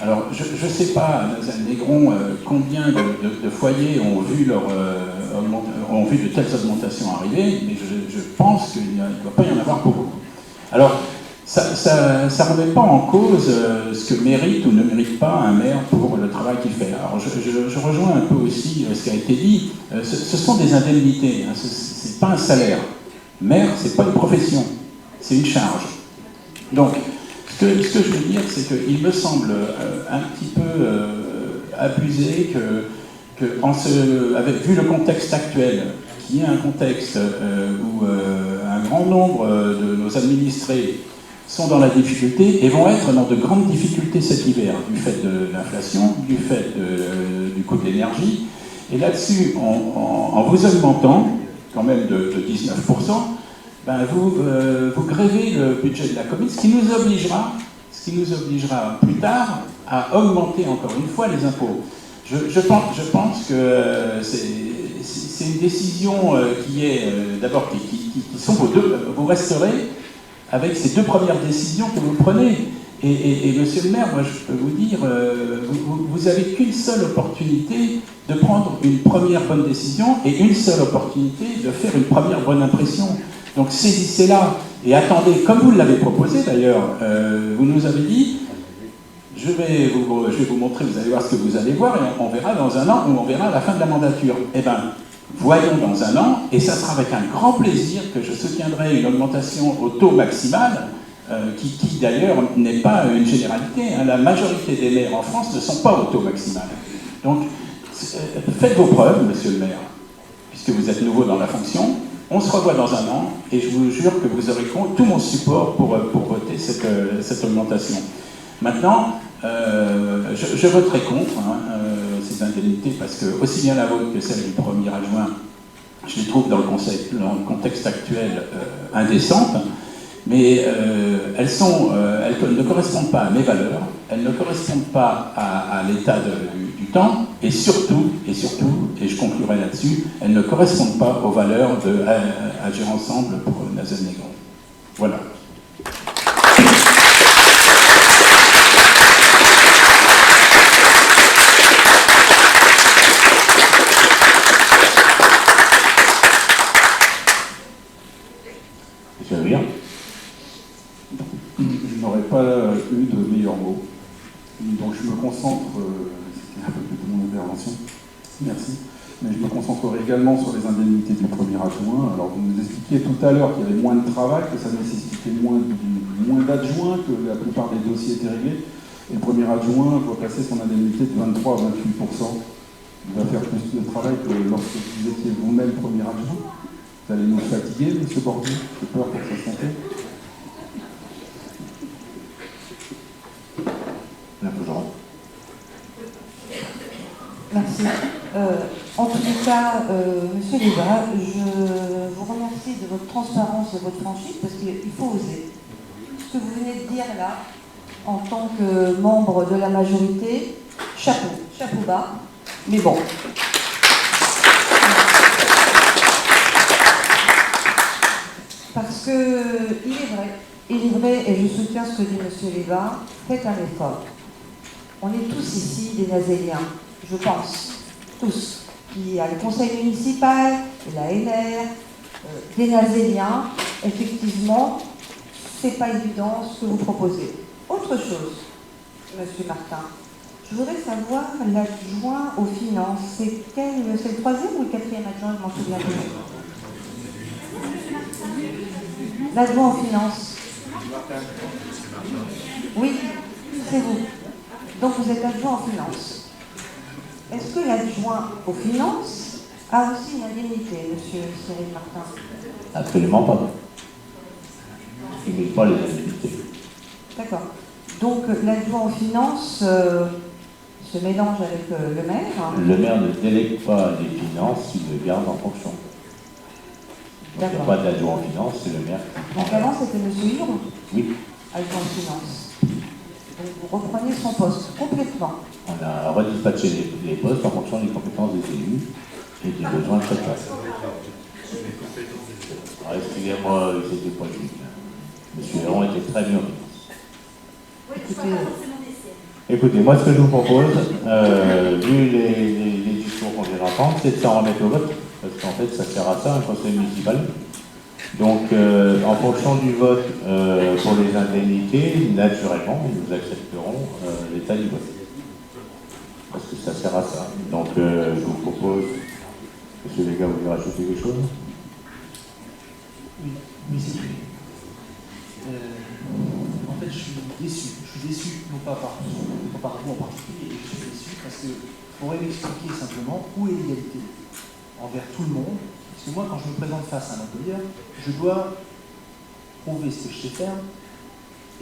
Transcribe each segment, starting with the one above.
Alors, je ne sais pas, Nazanne-Négron, combien de foyers ont vu, ont vu de telles augmentations arriver, mais je pense qu'il ne doit pas y en avoir beaucoup. Alors, ça ne remet pas en cause ce que mérite ou ne mérite pas un maire pour le travail qu'il fait. Alors, je rejoins un peu aussi ce qui a été dit. Ce sont des indemnités, hein, ce n'est pas un salaire. Maire, ce n'est pas une profession, c'est une charge. Donc, ce que je veux dire, c'est qu'il me semble un petit peu abusé vu le contexte actuel, qui est un contexte où un grand nombre de nos administrés sont dans la difficulté et vont être dans de grandes difficultés cet hiver, du fait de l'inflation, du fait du coût de l'énergie. Et là-dessus, en vous augmentant quand même de 19%, ben vous grévez le budget de la commune, ce qui nous obligera plus tard à augmenter encore une fois les impôts. Je pense que c'est une décision qui est d'abord qui sont vous resterez avec ces deux premières décisions que vous prenez. Et monsieur le maire, moi je peux vous dire, vous n'avez qu'une seule opportunité de prendre une première bonne décision et une seule opportunité de faire une première bonne impression. Donc saisissez-la et attendez, comme vous l'avez proposé d'ailleurs, vous nous avez dit, je vais vous montrer, vous allez voir ce que vous allez voir, et on verra dans un an ou on verra à la fin de la mandature. Eh bien, voyons dans un an, et ça sera avec un grand plaisir que je soutiendrai une augmentation au taux maximal, qui d'ailleurs n'est pas une généralité. Hein. La majorité des maires en France ne sont pas au taux maximal. Donc, faites vos preuves, monsieur le maire, puisque vous êtes nouveau dans la fonction. On se revoit dans un an, et je vous jure que vous aurez tout mon support pour voter cette augmentation. Maintenant, je voterai contre ces indemnités, parce que aussi bien la vôtre que celle du premier adjoint, je les trouve dans le contexte actuel indécentes, mais elles ne correspondent pas à mes valeurs, elles ne correspondent pas à l'état du temps, et surtout, et je conclurai là-dessus, elles ne correspondent pas aux valeurs d'Agir Ensemble pour Nazanne-Négron. Voilà. Je n'aurais pas eu de meilleurs mots. Donc je me concentre, c'était un peu plus de mon intervention, merci, mais je me concentrerai également sur les indemnités du premier adjoint. Alors vous nous expliquiez tout à l'heure qu'il y avait moins de travail, que ça nécessitait moins d'adjoints, que la plupart des dossiers étaient réglés. Et le premier adjoint voit passer son indemnité de 23 à 28%. Il va faire plus de travail que lorsque vous étiez vous-même premier adjoint. Vous allez nous fatiguer, M. Bordier, j'ai peur pour sa santé. Merci. En tous les cas, Monsieur Léva, je vous remercie de votre transparence et de votre franchise, parce qu'il faut oser. Ce que vous venez de dire là, en tant que membre de la majorité, chapeau bas, mais bon. Parce que il est vrai, et je soutiens ce que dit M. Léva, faites un effort. On est tous ici des Nazéliens, je pense, tous. Il y a le conseil municipal, l'ANR, des Nazéliens. Effectivement, c'est pas évident ce que vous proposez. Autre chose, M. Martin, je voudrais savoir l'adjoint aux finances, c'est le troisième ou le quatrième adjoint, je m'en souviens plus. L'adjoint aux finances. Oui, c'est vous. Donc vous êtes adjoint aux finances. Est-ce que l'adjoint aux finances a aussi une indemnité, monsieur Cyril Martin? Absolument pas. Il ne met pas les indemnités. D'accord. Donc l'adjoint aux finances se mélange avec le maire. Le maire ne délègue pas les finances, il le garde en fonction. Donc, il n'y a pas d'adjoint aux finances, c'est le maire qui prend. Donc avant c'était monsieur Hure? Oui. Adjoint aux finances. Donc vous reprenez son poste complètement. On a redispatché les postes en fonction des compétences des élus et des besoins de chacun. Excusez-moi, c'était pas juste. Monsieur Héron était très bien. Écoutez, Écoutez, moi ce que je vous propose, vu les discours qu'on vient d'entendre, c'est de s'en remettre au vote, parce qu'en fait ça sert à ça, un conseil municipal. Donc en fonction du vote pour les indemnités, naturellement, nous accepterons l'état du vote. Parce que ça sert à ça. Donc je vous propose, monsieur les gars, vous voulez rajouter quelque chose? Oui, c'est vrai. En fait, je suis déçu. Je suis déçu, non pas par vous en particulier, je suis déçu parce que je pourrais m'expliquer simplement où est l'égalité envers tout le monde. Parce que moi, quand je me présente face à un employeur, je dois prouver ce que je sais faire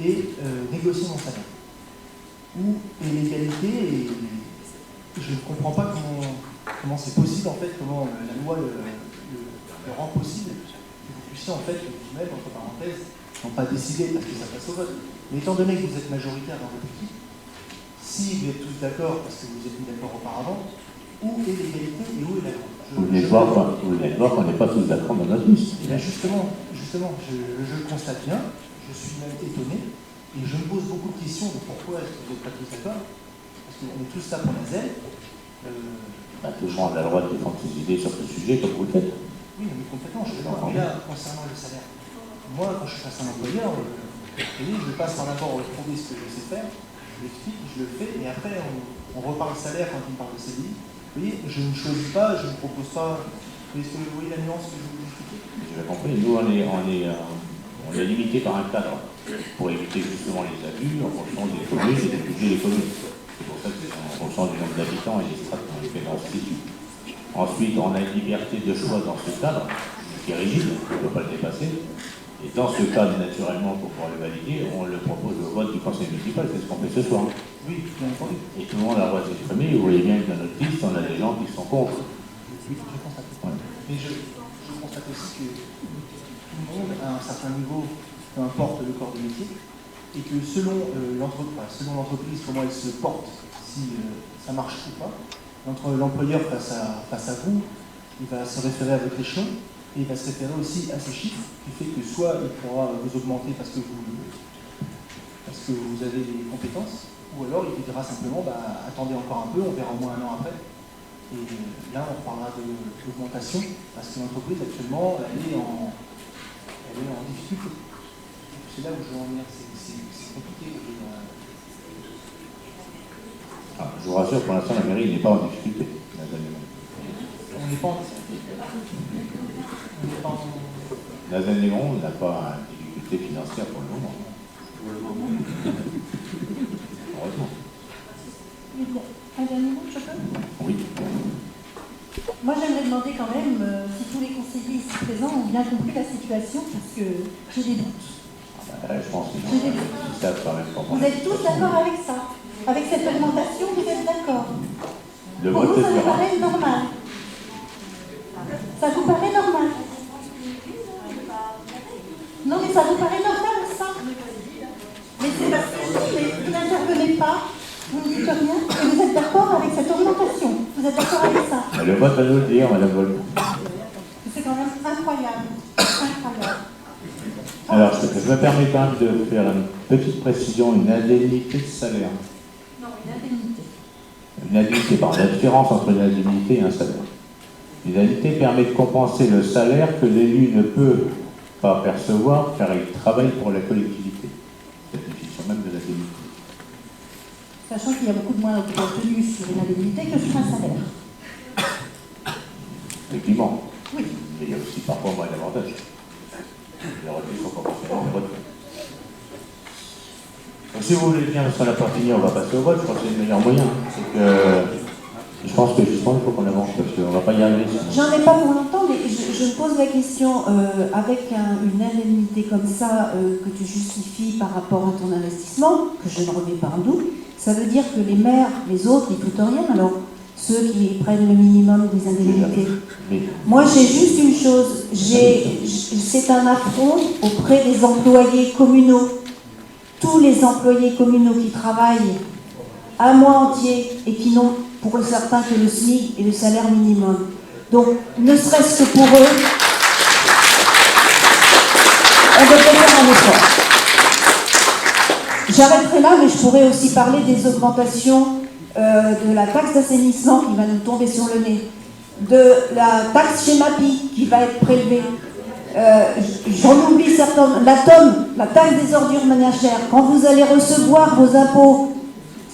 et négocier mon salaire. Où est l'égalité et je ne comprends pas comment c'est possible, en fait, comment la loi le rend possible, que vous puissiez, en fait, vous-même, entre parenthèses, non pas décider parce que ça passe au vote, mais étant donné que vous êtes majoritaire dans votre équipe, si vous êtes tous d'accord, parce que vous êtes mis d'accord auparavant, où est l'égalité et où est la loi? Vous venez de voir qu'on n'est pas tous d'accord dans notre liste. Et bien justement, je le constate bien, je suis même étonné, et je me pose beaucoup de questions de pourquoi est-ce que vous n'êtes pas tous d'accord, parce qu'on est tous là pour la ZEL. Tout le monde a le droit de défendre ses idées sur ce sujet, comme vous le faites. Oui, mais complètement, je suis d'accord. Mais là, concernant le salaire, moi, quand je suis face à un employeur, je passe par d'abord prouver ce que je sais faire, je l'explique, je le fais, et après, on reparle salaire quand on parle de CDI. Vous voyez, je ne choisis pas, je ne propose pas. Est-ce que vous voyez la nuance que je vous expliquer? J'ai compris. Nous, on est limité par un cadre pour éviter justement les abus en fonction des communes et des budgets des communes. C'est pour ça que c'est en fonction du nombre d'habitants et des strates qu'on fait dans ce statut. Ensuite, on a une liberté de choix dans ce cadre, qui est rigide, on ne peut pas le dépasser. Et dans ce cadre, naturellement, pour pouvoir le valider, on le propose au vote du conseil municipal, c'est ce qu'on fait ce soir. Oui, bien entendu. Et tout le monde a le droit de s'exprimer. Vous voyez bien que dans notre liste, on a des gens qui sont contre. Oui, je constate. Ouais. Mais je constate aussi que tout le monde, à un certain niveau, peu importe le corps de métier, et que selon l'entreprise, comment elle se porte, si ça marche ou pas, entre l'employeur face à vous, il va se référer à votre échelon, et il va se référer aussi à ces chiffres, qui fait que soit il pourra vous augmenter parce que vous avez des compétences, ou alors il vous dira simplement, attendez encore un peu, on verra au moins un an après. Et là, on reparlera de l'augmentation, parce que l'entreprise, actuellement, elle est en difficulté. C'est là où je veux en venir, c'est compliqué. Je vous rassure, pour l'instant, la mairie n'est pas en difficulté. On n'est pas en difficulté. Nazaire-Néron n'a pas une difficulté financière pour le moment. Heureusement. Un dernier mot, je peux? Oui. Moi, j'aimerais demander quand même si tous les conseillers ici présents ont bien compris la situation, parce que j'ai des doutes. Je pense qu'ils savent quand même comprendre. Vous êtes tous d'accord avec ça? Avec cette augmentation, vous êtes d'accord? Le Pour vote vous, ça est vous paraît normal? Ça vous paraît normal? Non, mais ça vous paraît normal, ça? Mais c'est parce que vous n'intervenez pas, vous ne dites rien, et vous êtes d'accord avec cette augmentation. Vous êtes d'accord avec ça? Le vote va nous le dire, Madame Vol. C'est quand même incroyable. Incroyable. Alors, je me permets quand même de faire une petite précision, une indemnité de salaire. Non, une indemnité. Une indemnité, pardon, la différence entre une indemnité et un salaire. Une indemnité permet de compenser le salaire que l'élu ne peut pas percevoir car il travaille pour la collectivité. C'est la définition même de l'indemnité. Sachant qu'il y a beaucoup de moins de retenue sur une indemnité que sur un salaire. Effectivement. Oui. Mais il y a aussi parfois moins d'avantages. Les retenues sont proportionnelles aux retenues. Donc si vous voulez bien sur la partie, on va passer au vote. Je crois que c'est le meilleur moyen. C'est que je pense que justement il faut qu'on avance parce qu'on ne va pas y arriver. J'en ai pas pour longtemps, mais je me pose la question, avec une indemnité comme ça que tu justifies par rapport à ton investissement, que je ne remets pas en doute, ça veut dire que les maires, les autres, ils coûtent rien, alors ceux qui prennent le minimum des indemnités. Moi j'ai juste une chose, c'est un affront auprès des employés communaux. Tous les employés communaux qui travaillent un mois entier et qui n'ont pour certains que le SMIC et le salaire minimum. Donc, ne serait-ce que pour eux, on devrait faire un effort. J'arrêterai là, mais je pourrais aussi parler des augmentations de la taxe d'assainissement qui va nous tomber sur le nez, de la taxe chez MAPI qui va être prélevée. J'en oublie certains, la TOM, la taxe des ordures ménagères. Quand vous allez recevoir vos impôts,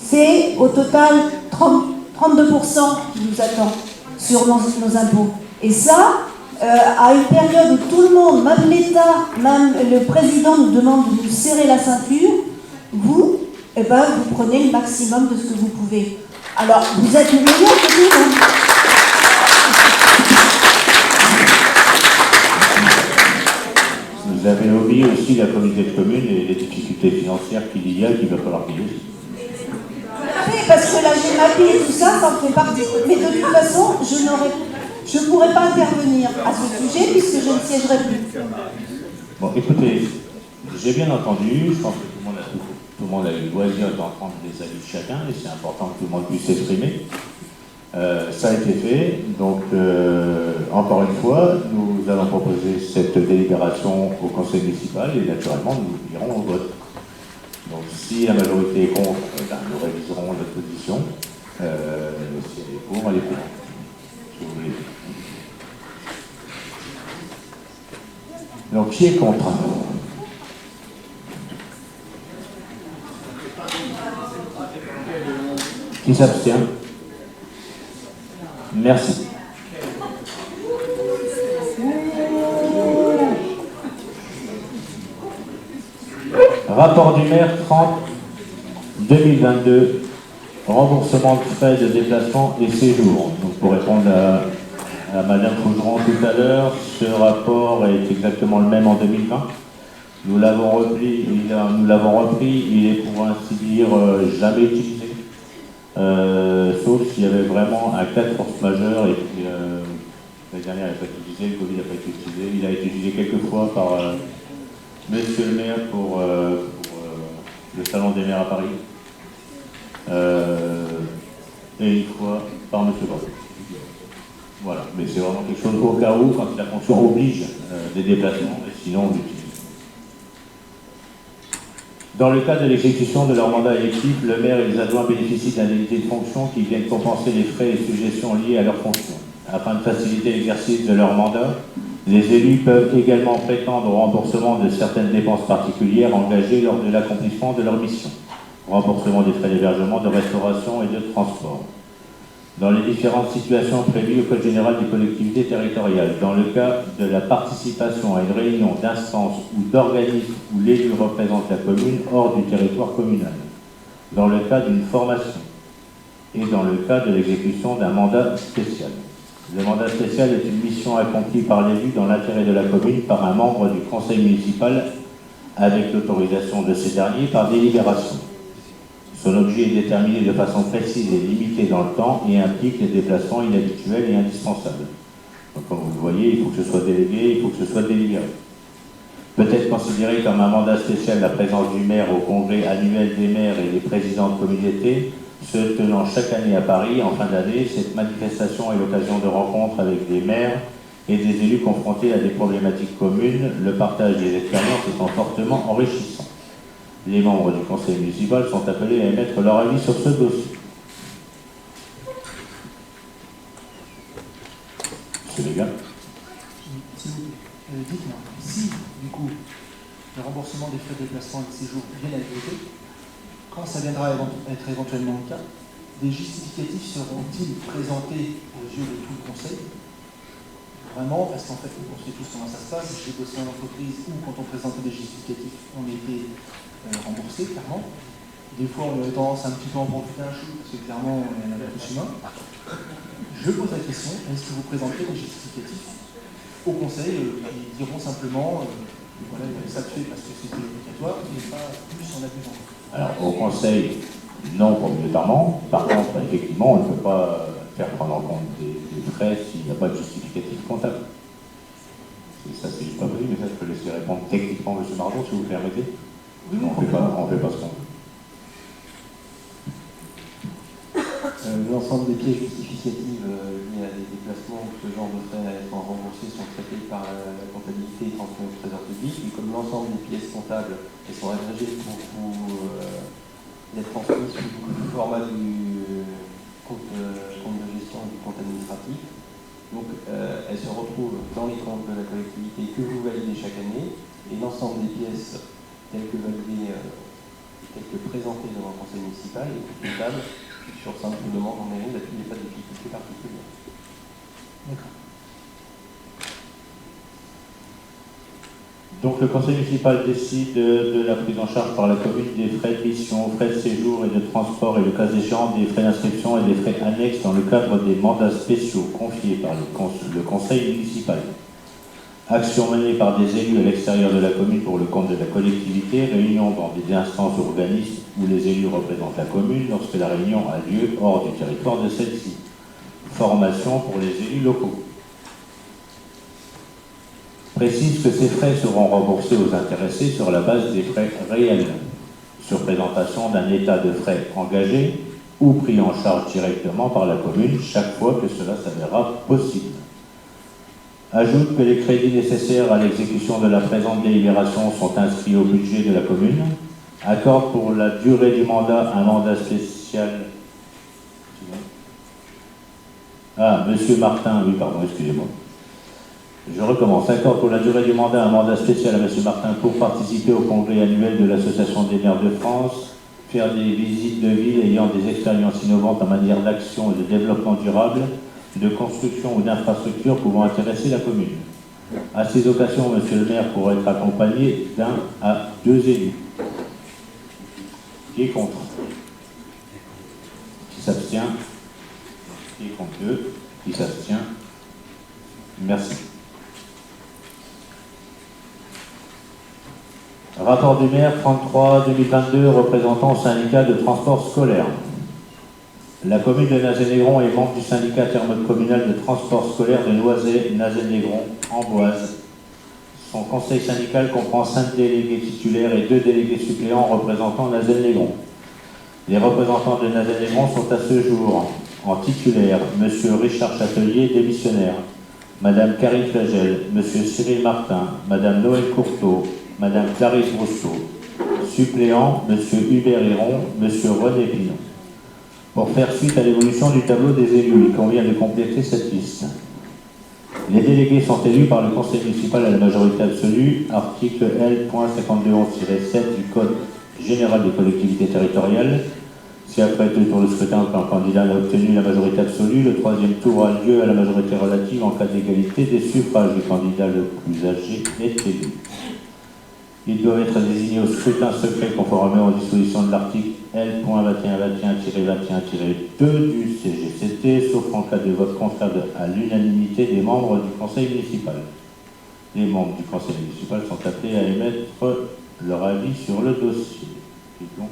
c'est au total 32% qui nous attend sur nos impôts. Et ça, à une période où tout le monde, même l'État, même le président nous demande de nous serrer la ceinture, vous, eh ben, vous prenez le maximum de ce que vous pouvez. Alors, vous êtes le meilleur que nous. Vous avez oublié aussi la communauté de communes et les difficultés financières qu'il y a, qu'il va falloir payer aussi. Parce que la GEMAPI et tout ça, ça en fait partie. Mais de toute façon, je ne pourrais pas intervenir à ce sujet puisque je ne siégerai plus. Bon, écoutez, j'ai bien entendu, je pense que tout le monde a eu le loisir d'entendre les avis de chacun, et c'est important que tout le monde puisse s'exprimer. Ça a été fait, donc encore une fois, nous allons proposer cette délibération au conseil municipal et naturellement nous irons au vote. Donc si la majorité est contre, nous réviserons notre position. Si elle est pour, elle est pour. Si vous voulez. Donc qui est contre? Qui s'abstient? Merci. Rapport du maire 30-2022, remboursement de frais de déplacement et séjour. Donc pour répondre à Madame Fougeron tout à l'heure, ce rapport est exactement le même en 2020. Nous l'avons repris, il est pour ainsi dire jamais utilisé. Sauf s'il y avait vraiment un cas de force majeure et puis l'année dernière il n'a pas été utilisé, le Covid n'a pas été utilisé, il a été utilisé quelques fois par Monsieur le maire pour le salon des maires à Paris et une fois par Monsieur Bordeaux. Voilà, mais c'est vraiment quelque chose au cas où, quand la fonction oblige des déplacements, et sinon on l'utilise. Dans le cas de l'exécution de leur mandat électif, le maire et les adjoints bénéficient d'indemnités de fonction qui viennent compenser les frais et suggestions liés à leur fonction. Afin de faciliter l'exercice de leur mandat, les élus peuvent également prétendre au remboursement de certaines dépenses particulières engagées lors de l'accomplissement de leur mission. Remboursement des frais d'hébergement, de restauration et de transport. Dans les différentes situations prévues au Code général des collectivités territoriales, dans le cas de la participation à une réunion d'instance ou d'organisme où l'élu représente la commune hors du territoire communal, dans le cas d'une formation et dans le cas de l'exécution d'un mandat spécial. Le mandat spécial est une mission accomplie par l'élu dans l'intérêt de la commune par un membre du conseil municipal avec l'autorisation de ces derniers par délibération. Son objet est déterminé de façon précise et limitée dans le temps et implique des déplacements inhabituels et indispensables. Donc, comme vous le voyez, il faut que ce soit délégué, il faut que ce soit délibéré. Peut être considéré comme un mandat spécial la présence du maire au congrès annuel des maires et des présidents de communauté, se tenant chaque année à Paris en fin d'année. Cette manifestation est l'occasion de rencontres avec des maires et des élus confrontés à des problématiques communes, le partage des expériences étant fortement enrichissant. Les membres du conseil municipal sont appelés à émettre leur avis sur ce dossier. Monsieur Légat. S'il vous plaît, dites-moi, si, du coup, le remboursement des frais de déplacement et de séjour vient à être voté, quand ça viendra être éventuellement le cas, des justificatifs seront-ils présentés aux yeux de tout le conseil? Vraiment, parce qu'en fait, on sait tous comment ça se passe. J'ai bossé en entreprise où, quand on présentait des justificatifs, on était remboursé, clairement. Des fois, on avait tendance à un petit peu en profiter un chou, parce que clairement, on est un peu plus humain. Je pose la question, est-ce que vous présentez des justificatifs au conseil qui diront simplement, voilà, ça se fait parce que c'était obligatoire, mais pas plus en abusant? Alors, au conseil, non, obligatoirement. Par contre, effectivement, on ne peut pas faire prendre en compte des frais s'il n'y a pas de justificatif comptable. Et ça, c'est juste pas possible, mais ça, je peux laisser répondre techniquement M. Mardon, si vous le permettez. On ne fait pas ce qu'on veut. L'ensemble des pièces justificatives liées à des déplacements ou ce genre de frais étant remboursés sont traités par la comptabilité et transmis au trésor public. Et comme l'ensemble des pièces comptables sont agrégées pour vous être transmises sous le format du compte de gestion et du compte administratif, donc elles se retrouvent dans les comptes de la collectivité que vous validez chaque année, et l'ensemble des pièces telles que validées, telles que présentées devant le conseil municipal est comptable sur simple demande en mairie, là-dessus il n'y a pas de difficulté particulière. D'accord. Donc le conseil municipal décide de la prise en charge par la commune des frais de mission, frais de séjour et de transport et le cas échéant des frais d'inscription et des frais annexes dans le cadre des mandats spéciaux confiés par le conseil municipal. Action menée par des élus à l'extérieur de la commune pour le compte de la collectivité, réunion dans des instances ou organismes où les élus représentent la commune lorsque la réunion a lieu hors du territoire de celle-ci. Formation pour les élus locaux. Précise que ces frais seront remboursés aux intéressés sur la base des frais réels, sur présentation d'un état de frais engagé ou pris en charge directement par la commune chaque fois que cela s'avérera possible. Ajoute que les crédits nécessaires à l'exécution de la présente délibération sont inscrits au budget de la commune. Accorde pour la durée du mandat un mandat spécial. Ah, Monsieur Martin, oui, pardon, excusez-moi. Je recommence. Accorde pour la durée du mandat un mandat spécial à Monsieur Martin pour participer au congrès annuel de l'Association des maires de France, faire des visites de ville ayant des expériences innovantes en matière d'action et de développement durable, de construction ou d'infrastructures pouvant intéresser la commune. À ces occasions, Monsieur le maire pourra être accompagné d'un à 2 élus. Qui est contre? Qui s'abstient? Qui est contre 2? Qui s'abstient? Merci. Rapport du maire 33-2022 représentant le syndicat de transport scolaire. La commune de Nazé-Négron est membre du syndicat communal de transport scolaire de Noisy, Nazé-Négron-Amboise. Son conseil syndical comprend 5 délégués titulaires et 2 délégués suppléants représentant Nazé-Négron. Les représentants de Nazé-Négron sont à ce jour en titulaire M. Richard Châtelier, démissionnaire, Mme Karine Flagel, M. Cyril Martin, Mme Noël Courteau, Mme Clarisse Rousseau. Suppléant, M. Hubert Héron, M. René Pinon. Pour faire suite à l'évolution du tableau des élus, il convient de compléter cette liste. Les délégués sont élus par le conseil municipal à la majorité absolue, article L.5211-7 du Code général des collectivités territoriales. Si après 2 tours de scrutin, quand le candidat a obtenu la majorité absolue, le 3e tour a lieu à la majorité relative en cas d'égalité des suffrages. Le candidat le plus âgé est élu. Ils doivent être désignés au scrutin secret conformément aux dispositions de l'article L.2121-21-2 du CGCT, sauf en cas de vote contraire à l'unanimité des membres du conseil municipal. Les membres du conseil municipal sont appelés à émettre leur avis sur le dossier. Et donc,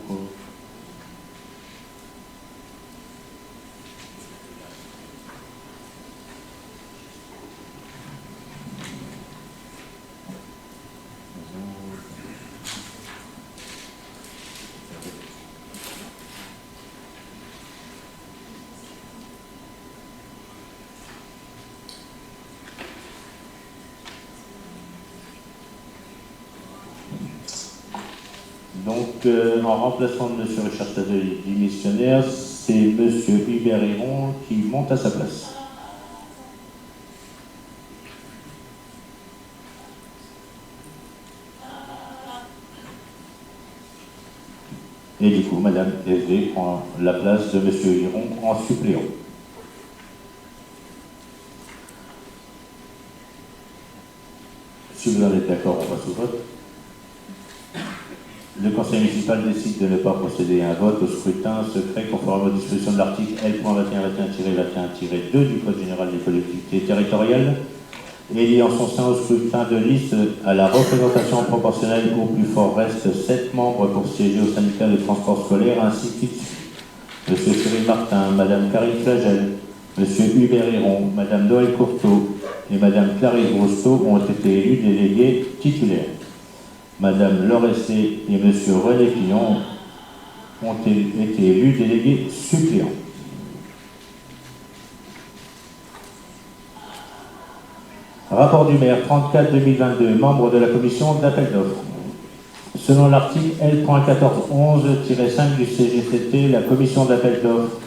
en remplacement de M. Richard Châtelier, démissionnaire, c'est M. Hubert Héron qui monte à sa place. Et du coup, Mme SD prend la place de M. Héron en suppléant. Si vous en êtes d'accord, on passe au vote. Le conseil municipal décide de ne pas procéder à un vote au scrutin secret conformément aux dispositions de l'article L.2121-21-2 du Code général des collectivités territoriales, et lié en son sein au scrutin de liste à la représentation proportionnelle au plus fort reste 7 membres pour siéger au syndicat de transport scolaire ainsi qu'il suit. M. Cyril Martin, Mme Karine Flagel, M. Hubert Héron, Mme Noël Courteau et Mme Clarisse Rousseau ont été élus délégués titulaires. Mme Loressé et M. René Pinon ont été élus délégués suppléants. Rapport du maire 34-2022, membre de la commission d'appel d'offres. Selon l'article L.1411-5 du CGCT, la commission d'appel d'offres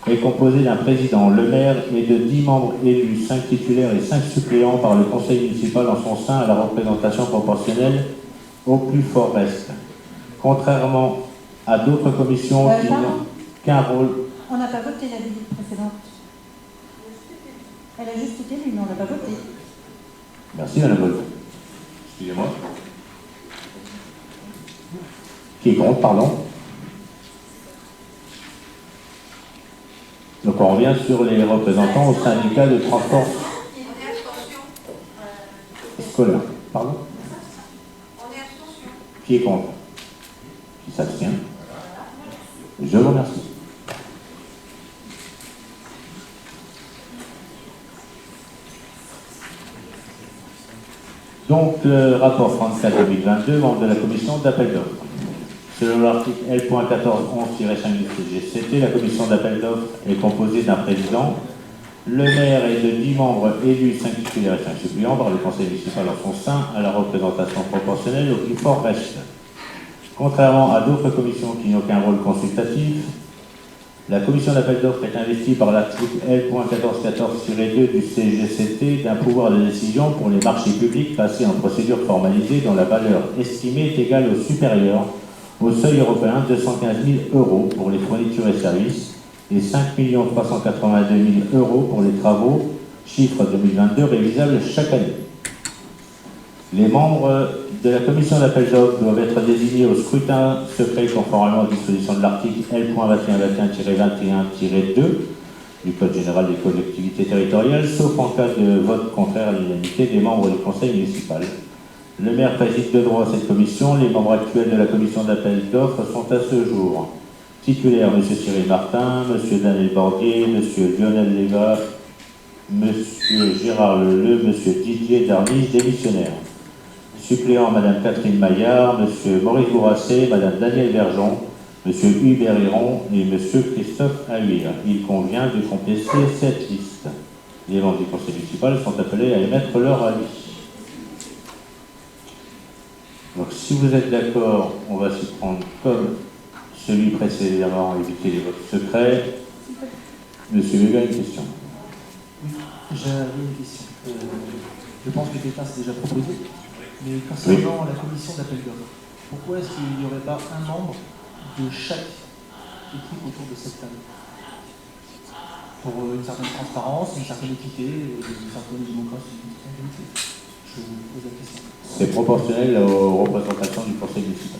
est composée d'un président, le maire, et de 10 membres élus, 5 titulaires et 5 suppléants par le conseil municipal en son sein à la représentation proportionnelle au plus fort reste. Contrairement à d'autres commissions qui n'ont qu'un rôle... On n'a pas voté la visite précédente. Elle a juste été élue, mais on n'a pas voté. Merci Madame Wolf. Excusez-moi. Qui est contre, pardon. Donc on revient sur les représentants au syndicat de transport scolaire. Pardon. Qui est contre? Qui s'abstient? Je vous remercie. Donc, le rapport 34-2022, membre de la commission d'appel d'offres. Selon l'article L.1411-5 du CGCT, la commission d'appel d'offres est composée d'un président, le maire et de 10 membres élus, 5 titulaires et 5 suppléants par le conseil municipal en son sein à la représentation proportionnelle au plus fort reste. Contrairement à d'autres commissions qui n'ont qu'un rôle consultatif, la commission d'appel d'offres est investie par l'article L.1414-2 du CGCT d'un pouvoir de décision pour les marchés publics passés en procédure formalisée dont la valeur estimée est égale ou supérieure au seuil européen de 215 000 € pour les fournitures et services et 5 382 000 € pour les travaux, chiffre 2022 révisables chaque année. Les membres de la commission d'appel d'offres doivent être désignés au scrutin secret conformément aux dispositions de l'article L.2121-21-2 du Code général des collectivités territoriales, sauf en cas de vote contraire à l'unanimité des membres du conseil municipal. Le maire préside de droit cette commission. Les membres actuels de la commission d'appel d'offres sont à ce jour titulaires M. Cyril Martin, M. Daniel Bordier, M. Lionel Léva, M. Gérard Leleu, M. Didier Darnis, démissionnaire. Suppléant Mme Catherine Maillard, M. Maurice Bourrassé, Mme Danielle Verjon, M. Hubert Hiron et M. Christophe Ahuir. Il convient de compléter cette liste. Les membres du conseil municipal sont appelés à émettre leur avis. Donc si vous êtes d'accord, on va s'y prendre comme celui précédemment, éviter les votes secrets. Monsieur Hugo a une question. Oui, j'avais une question. Je pense que quelqu'un s'est déjà proposé. Mais concernant la commission d'appel d'offres, pourquoi est-ce qu'il n'y aurait pas un membre de chaque équipe autour de cette table? Pour une certaine transparence, une certaine équité, une certaine démocratie, une certaine unité. Je vous pose la question. C'est proportionnel aux représentations du conseil municipal.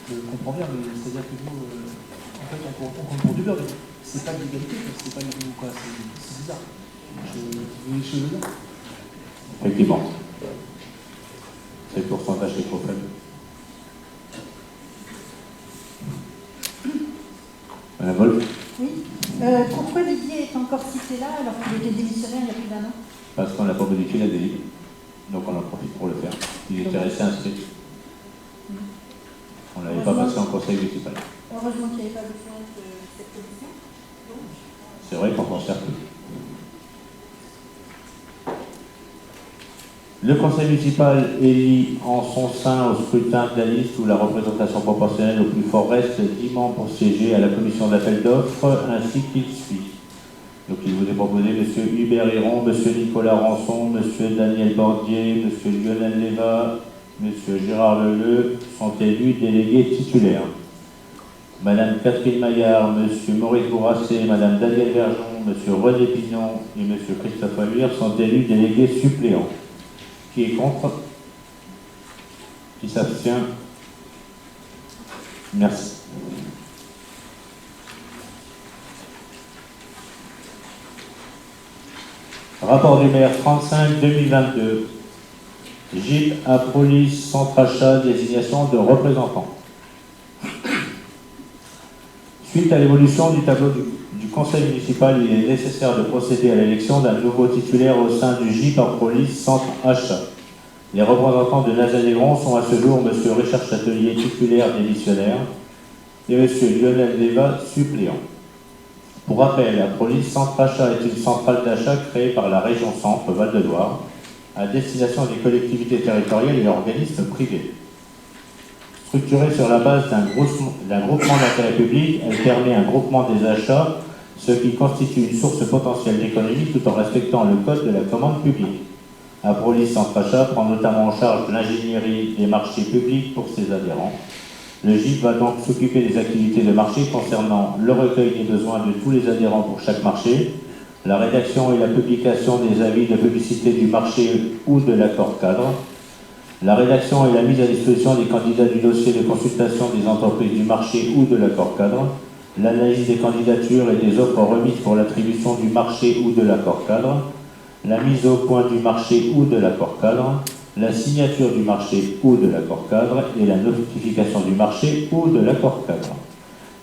Je comprends bien, mais c'est-à-dire que nous, en fait, on compte pour du beurre. C'est pas de l'égalité, c'est pas du tout quoi, c'est bizarre. Vous voyez ce que je veux dire? Effectivement. C'est le pourcentage qui est trop faible. Madame Wolf? Oui. Pourquoi Didier est encore cité là alors qu'il était démissionnaire il y a plus d'1 an? Parce qu'on n'a pas modifié la délit. Donc on en profite pour le faire. Il était resté inscrit. On ne l'avait pas passé en conseil municipal. Heureusement qu'il n'y avait pas besoin de cette commission. C'est vrai qu'on s'en sert plus. Le conseil municipal élit en son sein au scrutin de la liste où la représentation proportionnelle au plus fort reste 10 membres pour siéger à la commission d'appel d'offres, ainsi qu'il suit. Donc il vous est proposé M. Hubert Hiron, M. Nicolas Rançon, M. Daniel Bordier, M. Lionel Léva, M. Gérard Leleu sont élus délégués titulaires. Mme Catherine Maillard, M. Maurice Bourrassé, Mme Danielle Verjon, M. René Pignon et M. Christophe Ahuir sont élus délégués suppléants. Qui est contre? Qui s'abstient? Merci. Rapport du maire 35-2022. GIP à police, centre achat, désignation de représentants. Suite à l'évolution du tableau du conseil municipal, il est nécessaire de procéder à l'élection d'un nouveau titulaire au sein du GIP à police, centre achat. Les représentants de Nazanégron sont à ce jour M. Richard Châtelier, titulaire démissionnaire, et M. Lionel Léva, suppléant. Pour rappel, la police centre achat est une centrale d'achat créée par la région Centre Val-de-Loire à destination des collectivités territoriales et organismes privés. Structurée sur la base d'un groupement d'intérêt public, elle permet un groupement des achats, ce qui constitue une source potentielle d'économie tout en respectant le code de la commande publique. Aprolis Centre Achat prend notamment en charge l'ingénierie des marchés publics pour ses adhérents. Le GIP va donc s'occuper des activités de marché concernant le recueil des besoins de tous les adhérents pour chaque marché, la rédaction et la publication des avis de publicité du marché ou de l'accord cadre, la rédaction et la mise à disposition des candidats du dossier de consultation des entreprises du marché ou de l'accord cadre, l'analyse des candidatures et des offres remises pour l'attribution du marché ou de l'accord cadre, la mise au point du marché ou de l'accord cadre, la signature du marché ou de l'accord cadre et la notification du marché ou de l'accord cadre.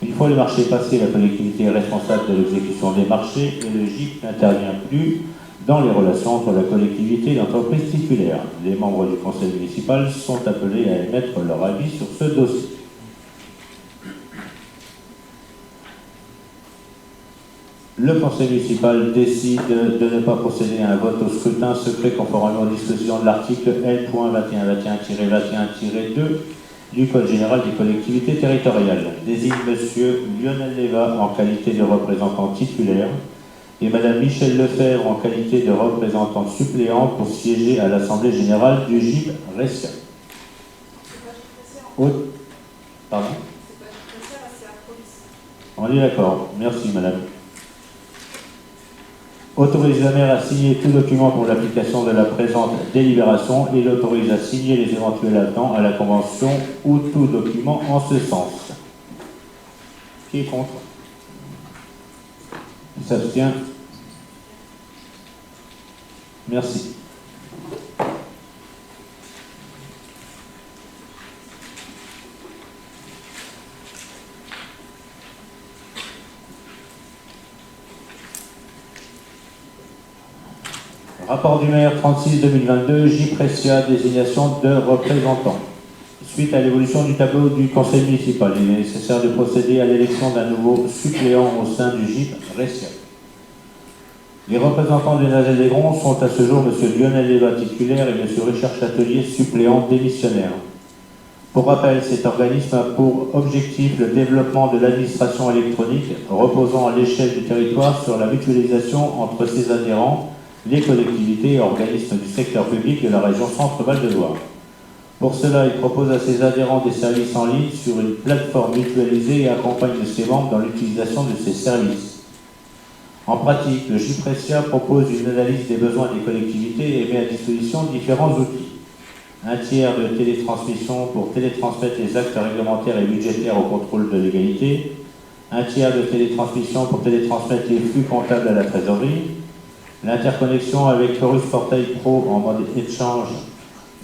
Une fois le marché passé, la collectivité est responsable de l'exécution des marchés et le GIP n'intervient plus dans les relations entre la collectivité et l'entreprise titulaire. Les membres du conseil municipal sont appelés à émettre leur avis sur ce dossier. Le conseil municipal décide de ne pas procéder à un vote au scrutin secret conformément aux dispositions de l'article L.2121-21-2 du Code général des collectivités territoriales. Désigne M. Lionel Leva en qualité de représentant titulaire et Mme Michèle Lefebvre en qualité de représentante suppléante pour siéger à l'Assemblée générale du GIP Ressia. Pardon ? On est d'accord. Merci, madame. Autorise la maire à signer tout document pour l'application de la présente délibération et l'autorise à signer les éventuels avenants à la convention ou tout document en ce sens. Qui est contre ? Qui s'abstient ? Merci. Rapport du maire 36-2022, J. Pressia, désignation de représentants. Suite à l'évolution du tableau du conseil municipal, il est nécessaire de procéder à l'élection d'un nouveau suppléant au sein du GIP Ressia. Les représentants de Nazay-Légron sont à ce jour M. Lionel Leva titulaire et M. Richard Châtelier suppléant démissionnaire. Pour rappel, cet organisme a pour objectif le développement de l'administration électronique reposant à l'échelle du territoire sur la mutualisation entre ses adhérents, les collectivités et organismes du secteur public de la région Centre-Val de Loire. Pour cela, il propose à ses adhérents des services en ligne sur une plateforme mutualisée et accompagne ses membres dans l'utilisation de ces services. En pratique, le GIP Ressia propose une analyse des besoins des collectivités et met à disposition différents outils. Un tiers de télétransmission pour télétransmettre les actes réglementaires et budgétaires au contrôle de l'égalité, un tiers de télétransmission pour télétransmettre les flux comptables à la trésorerie, l'interconnexion avec Chorus Portail Pro en mode échange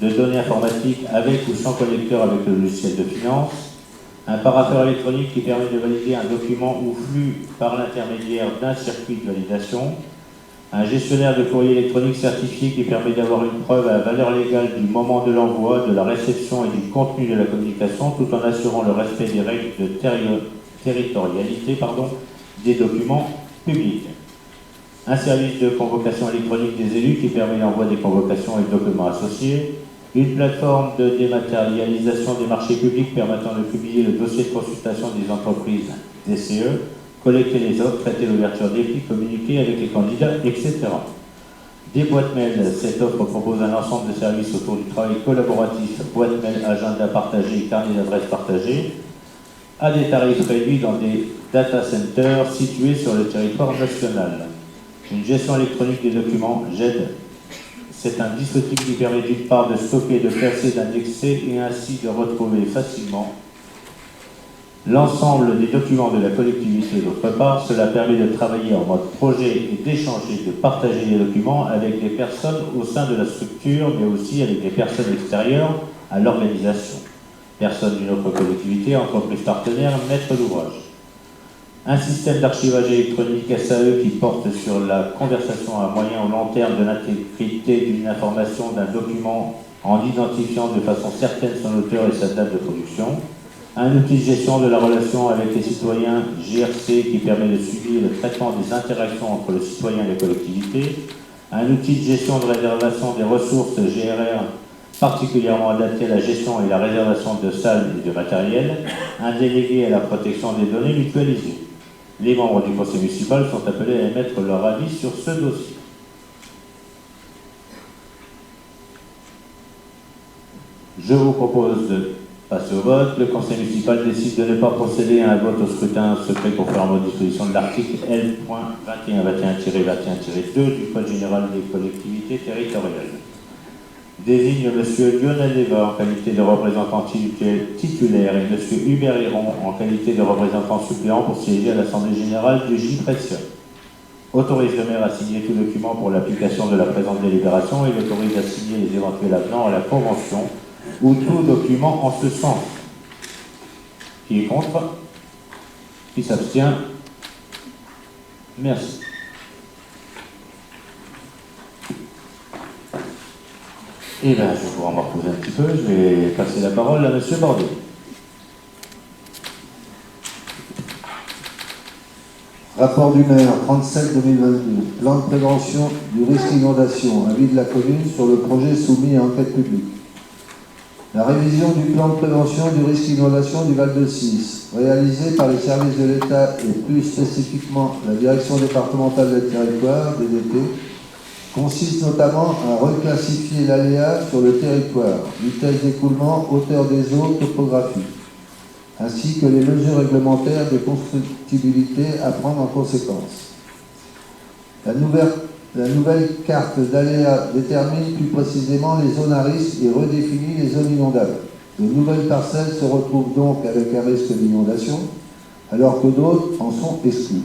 de données informatiques avec ou sans connecteur avec le logiciel de finance, un parapheur électronique qui permet de valider un document ou flux par l'intermédiaire d'un circuit de validation, un gestionnaire de courrier électronique certifié qui permet d'avoir une preuve à valeur légale du moment de l'envoi, de la réception et du contenu de la communication, tout en assurant le respect des règles de territorialité des documents publics. Un service de convocation électronique des élus qui permet l'envoi des convocations et documents associés, une plateforme de dématérialisation des marchés publics permettant de publier le dossier de consultation des entreprises DCE, collecter les offres, traiter l'ouverture des prix, communiquer avec les candidats, etc. Des boîtes mail, cette offre propose un ensemble de services autour du travail collaboratif, boîte mail, agenda partagé, carnet d'adresses partagé, à des tarifs réduits dans des data centers situés sur le territoire national. Une gestion électronique des documents, GED. C'est un dispositif qui permet d'une part de stocker, de classer, d'indexer et ainsi de retrouver facilement l'ensemble des documents de la collectivité. D'autre part, cela permet de travailler en mode projet et d'échanger, de partager les documents avec des personnes au sein de la structure, mais aussi avec des personnes extérieures à l'organisation. Personnes d'une autre collectivité, entreprise partenaire, maître d'ouvrage. Un système d'archivage électronique SAE qui porte sur la conversation à moyen ou long terme de l'intégrité d'une information d'un document en identifiant de façon certaine son auteur et sa date de production. Un outil de gestion de la relation avec les citoyens GRC qui permet de suivre le traitement des interactions entre le citoyen et les collectivités. un outil de gestion de réservation des ressources GRR particulièrement adapté à la gestion et la réservation de salles et de matériel, un délégué à la protection des données mutualisées. Les membres du conseil municipal sont appelés à émettre leur avis sur ce dossier. Je vous propose de passer au vote. Le conseil municipal décide de ne pas procéder à un vote au scrutin secret conformément aux dispositions de l'article L.2121-21-2 du Code général des collectivités territoriales. Désigne M. Lionel Leva en qualité de représentant titulaire et M. Hubert Héron en qualité de représentant suppléant pour siéger à l'Assemblée générale du J-Pression. Autorise le maire à signer tout document pour l'application de la présente délibération et l'autorise à signer les éventuels avenants à la Convention ou tout document en ce sens. Qui est contre? Qui s'abstient? Merci. Eh bien, je vais pouvoir me reposer un petit peu. Je vais passer la parole à M. Bordet. Rapport du maire 37-2022, plan de prévention du risque inondation, avis de la commune sur le projet soumis à enquête publique. La révision du plan de prévention du risque inondation du Val-de-Six, réalisée par les services de l'État et plus spécifiquement la direction départementale des territoires, DDT, consiste notamment à reclassifier l'aléa sur le territoire, vitesse d'écoulement, hauteur des eaux, topographie, ainsi que les mesures réglementaires de constructibilité à prendre en conséquence. La nouvelle carte d'aléa détermine plus précisément les zones à risque et redéfinit les zones inondables. De nouvelles parcelles se retrouvent donc avec un risque d'inondation, alors que d'autres en sont exclues.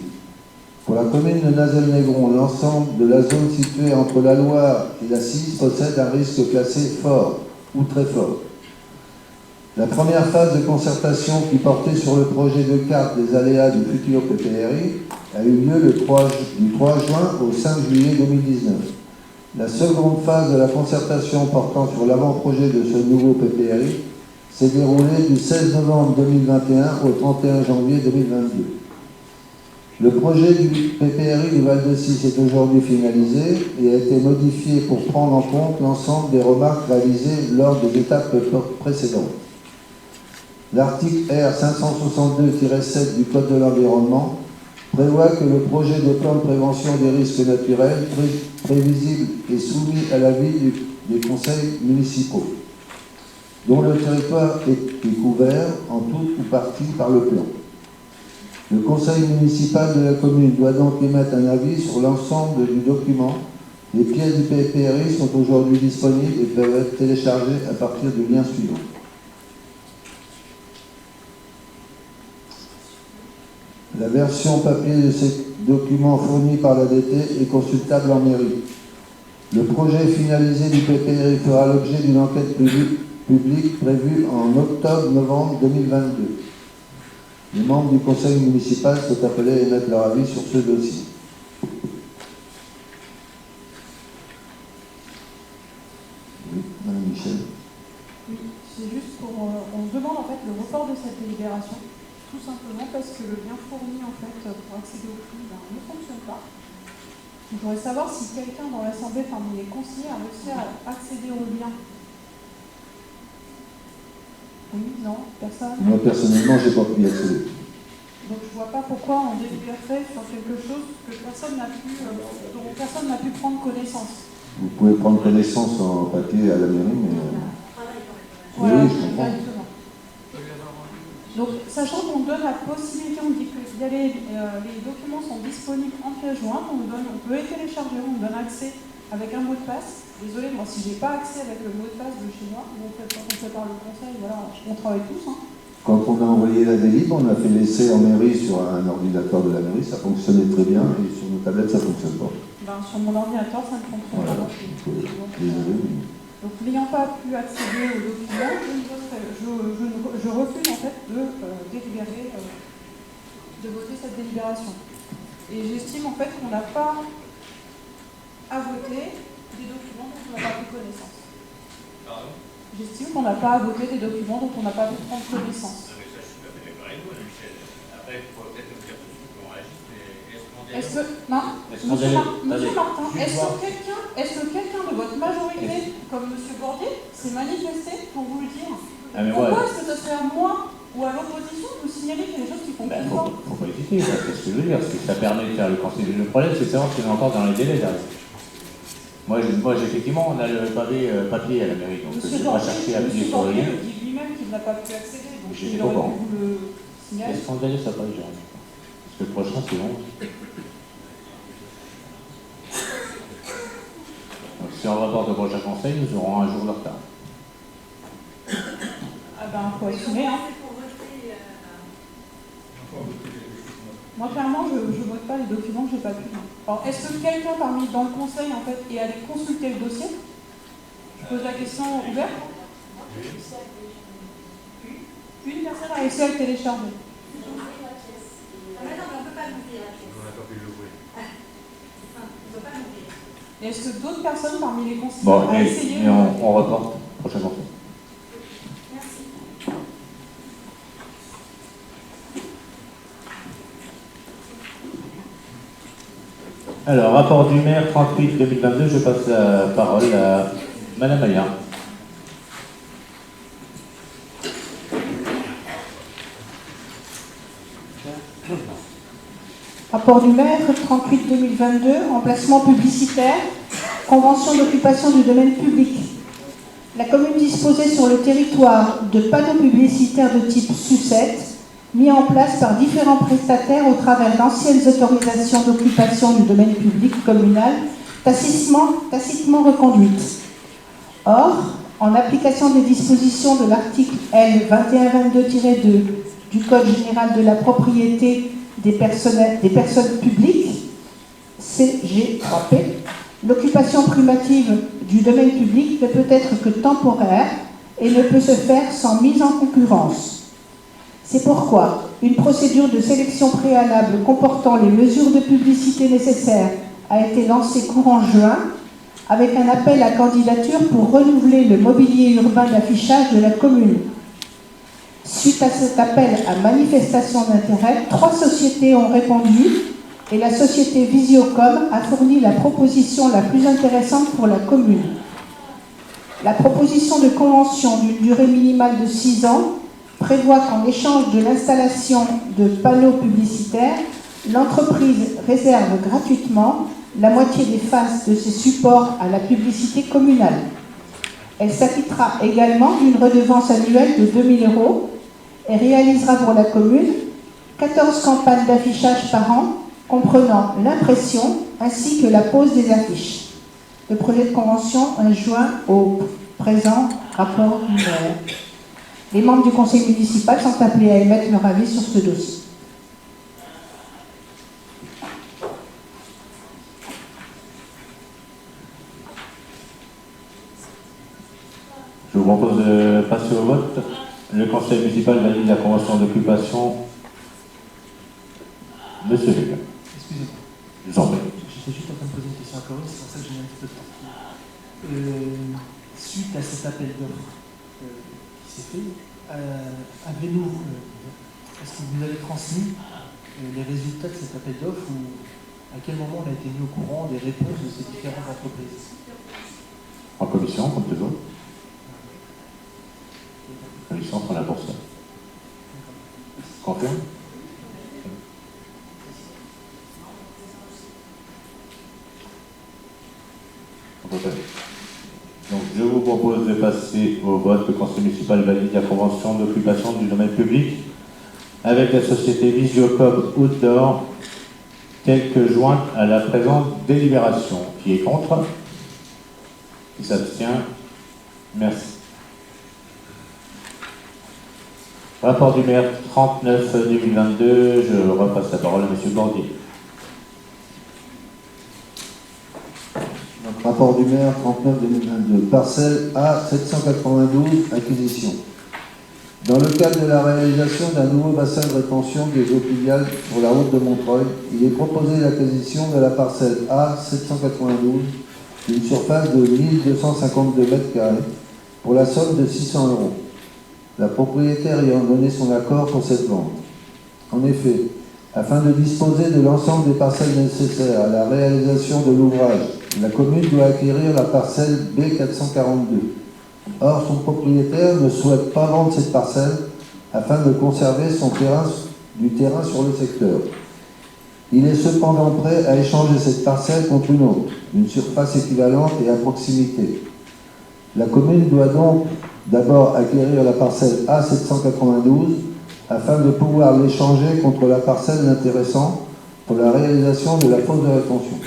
Pour la commune de Nazelles-Négron, l'ensemble de la zone située entre la Loire et la Cisse possède un risque classé fort ou très fort. La première phase de concertation qui portait sur le projet de carte des aléas du futur PPRI a eu lieu du 3 juin au 5 juillet 2019. La seconde phase de la concertation portant sur l'avant-projet de ce nouveau PPRI s'est déroulée du 16 novembre 2021 au 31 janvier 2022. Le projet du PPRI du Val-de-Six est aujourd'hui finalisé et a été modifié pour prendre en compte l'ensemble des remarques réalisées lors des étapes précédentes. L'article R 562-7 du Code de l'environnement prévoit que le projet de plan de prévention des risques naturels prévisible est soumis à l'avis des conseils municipaux, dont le territoire est couvert en tout ou partie par le plan. Le conseil municipal de la commune doit donc émettre un avis sur l'ensemble du document. Les pièces du PPRI sont aujourd'hui disponibles et peuvent être téléchargées à partir du lien suivant. La version papier de ces documents fournis par l'ADT est consultable en mairie. Le projet finalisé du PPRI fera l'objet d'une enquête publique prévue en octobre-novembre 2022. Les membres du conseil municipal sont appelés à émettre leur avis sur ce dossier. Oui, Madame Michel. Oui, c'est juste pour... on demande en fait le report de cette délibération, tout simplement parce que le lien fourni en fait pour accéder au flux ne fonctionne pas. Je voudrais savoir si quelqu'un dans l'Assemblée, parmi les conseillers, a réussi à accéder au lien. Oui, non, personne. Moi, personnellement, je n'ai pas pu y accéder. Donc, je ne vois pas pourquoi on délibérerait sur quelque chose dont personne n'a pu prendre connaissance. Vous pouvez prendre connaissance en papier à la mairie, mais... Voilà, oui, je comprends. exactement. Donc, sachant qu'on donne la possibilité, on dit que les documents sont disponibles en pièce jointe, on peut les télécharger, on donne accès avec un mot de passe. Désolé, moi, si je n'ai pas accès avec le mot de passe de chez moi, quand on fait par le conseil, voilà, on travaille tous. Hein. Quand on a envoyé la délib, on a fait l'essai en mairie sur un ordinateur de la mairie, ça fonctionnait très bien, et sur nos tablettes, ça ne fonctionne pas. Ben, sur mon ordinateur, ça ne fonctionne voilà. pas. Désolé. Donc, n'ayant pas pu accéder aux documents, je refuse en fait de délibérer, de voter cette délibération. Et j'estime en fait qu'on n'a pas à voter des documents dont on n'a pas pris connaissance. Pardon ? J'estime qu'on n'a pas à voter des documents dont on n'a pas pu prendre connaissance. Non, mais ça, je suis tout à fait d'accord avec vous, Michel. Après, il faut peut-être nous dire tout de suite qu'on réagit, mais est-ce qu'on Est-ce que. Non, Monsieur Martin, est-ce que quelqu'un de votre majorité, comme Monsieur Bordier, s'est manifesté pour vous le dire? Pourquoi est-ce que ce serait à moi ou à l'opposition de vous signaler qu'il y a des choses qui font conforme? Faut pas hésiter, c'est ce que je veux dire, parce que ça permet de faire le conseil. Le problème, c'est de savoir si on est encore dans les délais derrière. Moi, effectivement, on a le papier à la mairie, donc je ne vais pas chercher à appuyer sur le lien. Il dit lui-même qu'il n'a pas pu accéder, donc J'étais il pas aurait au courant. pu vous le signaler. Est-ce qu'on va ça pas, Jérémy? Parce que le prochain, c'est 11. Donc, si on reporte au prochain conseil, nous aurons un jour de retard. Ah ben, il faut assumer, hein. Moi, clairement, je ne vote pas les documents que je n'ai pas pu. Alors, est-ce que quelqu'un dans le conseil, en fait, est allé consulter le dossier? Je pose la question ouverte. Une personne a réussi à le télécharger. Et est-ce que d'autres personnes parmi les conseillers ont essayé on reporte prochain conseil. Alors, rapport du maire 38-2022, je passe la parole à Madame Maillard. Rapport du maire 38-2022, emplacement publicitaire, convention d'occupation du domaine public. La commune disposait sur le territoire de panneaux publicitaires de type sucette, mis en place par différents prestataires au travers d'anciennes autorisations d'occupation du domaine public communal, tacitement reconduites. Or, en application des dispositions de l'article L 2122-2 du Code général de la propriété des personnes publiques, CG3P, l'occupation privative du domaine public ne peut être que temporaire et ne peut se faire sans mise en concurrence. C'est pourquoi une procédure de sélection préalable comportant les mesures de publicité nécessaires a été lancée courant juin, avec un appel à candidature pour renouveler le mobilier urbain d'affichage de la commune. Suite à cet appel à manifestation d'intérêt, 3 sociétés ont répondu et la société Visiocom a fourni la proposition la plus intéressante pour la commune. La proposition de convention d'une durée minimale de 6 ans prévoit qu'en échange de l'installation de panneaux publicitaires, l'entreprise réserve gratuitement la moitié des faces de ses supports à la publicité communale. Elle s'acquittera également d'une redevance annuelle de 2 000 € et réalisera pour la commune 14 campagnes d'affichage par an, comprenant l'impression ainsi que la pose des affiches. Le projet de convention est joint au présent rapport du maire. Les membres du conseil municipal sont appelés à émettre leur avis sur ce dossier. Je vous propose de passer au vote. Le conseil municipal valide la convention d'occupation. Monsieur Léga. Excusez-moi. Je vous en prie. J'étais juste en train de poser une question à Corinne, c'est pour ça que j'ai mis un petit peu de temps. Suite à cet appel d'offres qui s'est fait, avez-nous, est-ce que vous avez transmis les résultats de cet appel d'offres ou à quel moment on a été mis au courant des réponses de ces différentes entreprises? En commission, comme toujours. Commission, on a pour ça. Confirme? Donc, je vous propose de passer au vote. Le conseil municipal valide la convention d'occupation du domaine public avec la société Visiocom Outdoor, telle que jointe à la présente délibération. Qui est contre? Qui s'abstient? Merci. Rapport du maire 39-2022, je repasse la parole à M. Bordier. Donc, rapport du maire 39-2022, parcelle A792, acquisition. Dans le cadre de la réalisation d'un nouveau bassin de rétention des eaux pluviales sur la route de Montreuil, il est proposé l'acquisition de la parcelle A792 d'une surface de 1252 m² pour la somme de 600 €. La propriétaire ayant donné son accord pour cette vente. En effet, Afin de disposer de l'ensemble des parcelles nécessaires à la réalisation de l'ouvrage, la commune doit acquérir la parcelle B442. Or, son propriétaire ne souhaite pas vendre cette parcelle afin de conserver du terrain sur le secteur. Il est cependant prêt à échanger cette parcelle contre une autre, d'une surface équivalente et à proximité. La commune doit donc d'abord acquérir la parcelle A792 afin de pouvoir l'échanger contre la parcelle l'intéressant pour la réalisation de la fosse de rétention.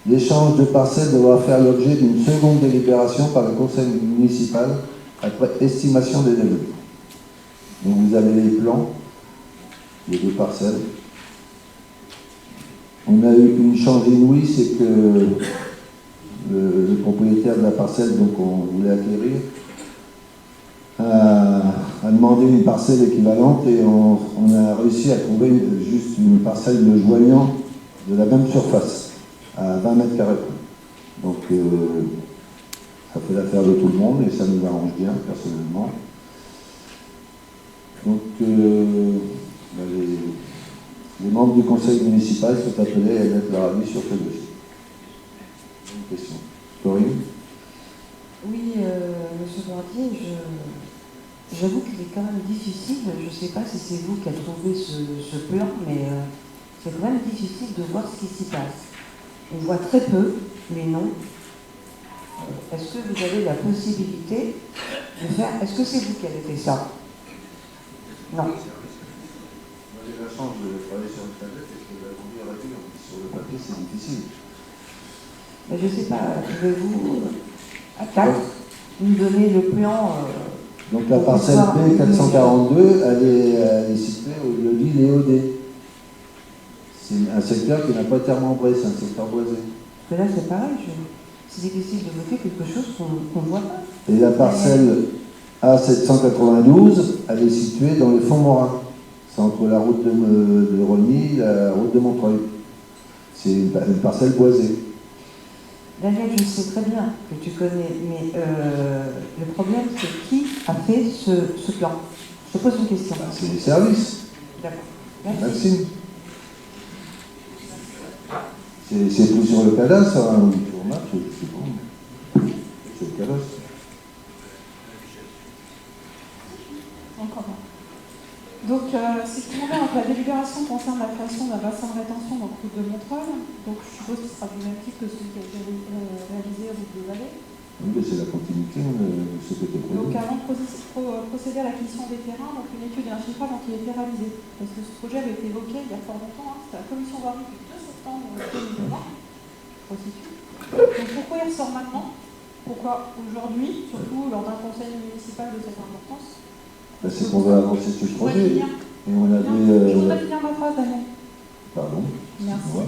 L'échange de parcelles devra faire l'objet d'une seconde délibération par le conseil municipal après estimation des délais. Donc vous avez les plans, les deux parcelles. On a eu une chance inouïe, c'est que le propriétaire de la parcelle, donc on voulait acquérir, a demandé une parcelle équivalente et on a réussi à trouver juste une parcelle de joignant de la même surface, à 20 mètres carrés. Donc ça fait l'affaire de tout le monde et ça nous arrange bien, personnellement. Donc les membres du conseil municipal sont appelés à mettre leur avis sur ce dossier. Une question. Corinne ? Oui, monsieur Bordier, j'avoue qu'il est quand même difficile, je ne sais pas si c'est vous qui avez trouvé ce plan, mais c'est quand même difficile de voir ce qui s'y passe. On voit très peu les noms. Est-ce que vous avez la possibilité de faire... Est-ce que c'est vous qui avez fait ça? Non. J'ai la chance de travailler sur une tablette et je peux la conduire à dire. Sur le papier, c'est difficile. Mais je ne sais pas, pouvez-vous, à 4, nous donner le plan donc la parcelle B442, elle est située au lieu-dit Léodé. C'est un secteur qui n'a pas été remembré, c'est un secteur boisé. Parce que là, c'est pareil, c'est difficile de voter quelque chose qu'on ne voit pas. Et la parcelle A792, elle est située dans les Fonds Morins. C'est entre la route de Rogny et la route de Montreuil. C'est une parcelle boisée. Daniel, je sais très bien que tu connais, mais le problème, c'est qui a fait ce plan? Je te pose une question. C'est les services. D'accord. Merci. Maxime. C'est plus sur le cadastre, hein, sur Maps, je sais pas. Sur le cadastre. Encore un. Donc, si je comprends bien, la délibération concerne la création d'un bassin de rétention dans le route de Montreuil. Donc, je suppose qu'il sera du même type que celui qui a été réalisé à route de Vallée. Oui, mais c'est la continuité de ce que tu as Donc, prévu. avant de procéder à l'acquisition des terrains, donc une étude et un chiffrage ont été réalisés. Parce que ce projet avait été évoqué il y a fort longtemps, hein, c'était la commission Varny du 2 septembre 2020. Donc, pourquoi il ressort maintenant? Pourquoi aujourd'hui, surtout lors d'un conseil municipal de cette importance? Ben, c'est qu'on va avancer sur le projet. Et on avait. Je voudrais finir ma phrase, Daniel. Pardon. Merci. Ouais.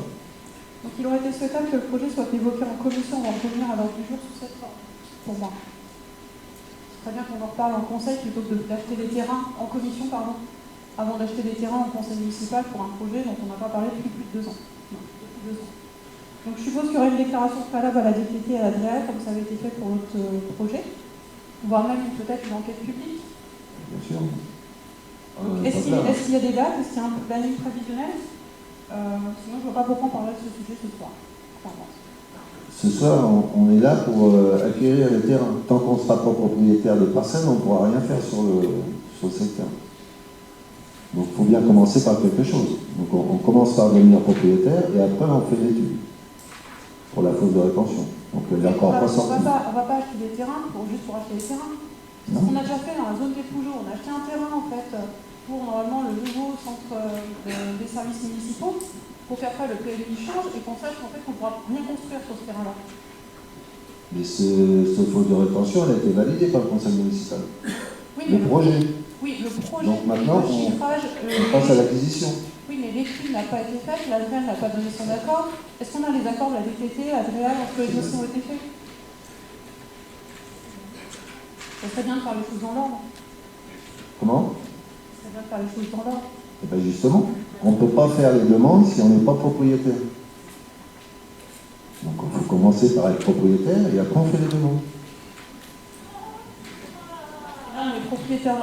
Donc il aurait été souhaitable que le projet soit évoqué en commission avant de revenir à l'ordre du jour sous cette forme, pour moi. C'est très bien qu'on en reparle en conseil plutôt que d'acheter des terrains en commission, pardon, avant d'acheter des terrains en conseil municipal pour un projet dont on n'a pas parlé depuis plus de 2 ans. Non, depuis 2 ans. Donc je suppose qu'il y aurait une déclaration préalable à la DPT et à la DREA, comme ça avait été fait pour l'autre projet, voire même peut-être une enquête publique. Bien sûr. Est-ce qu'il y a des dates? Est-ce qu'il y a un planning prévisionnel? Sinon, je ne vois pas pourquoi on parlerait de ce sujet ce soir. Ce soir, on est là pour acquérir les terrains. Tant qu'on ne sera pas propriétaire de parcelles, on ne pourra rien faire sur le secteur. Donc il faut bien commencer par quelque chose. Donc on commence par devenir propriétaire et après on fait l'étude pour la fosse de rétention. Donc elle n'est encore pas sortie. On ne va pas acheter des terrains juste pour acheter des terrains. C'est ce qu'on a déjà fait dans la zone des Pougeaux. On a acheté un terrain en fait pour normalement le nouveau centre des services municipaux, pour qu'après le PLU change et qu'on sache qu'en fait on ne pourra rien construire sur ce terrain-là. Mais cette fosse de rétention, elle a été validée par le conseil municipal. Oui, le projet. Oui, le projet. Donc maintenant, le chiffrage, on passe à l'acquisition. Oui, mais l'étude n'a pas été faite, l'ADREAL n'a pas donné son accord. Est-ce qu'on a les accords de la DTT, l'ADREAL, lorsque les dossiers ont été faits? Ça serait bien de faire les choses dans l'ordre. Comment? Ça serait bien de faire les choses dans l'ordre. Et bien justement, on ne peut pas faire les demandes si on n'est pas propriétaire. Donc il faut commencer par être propriétaire et après on fait les demandes. Là,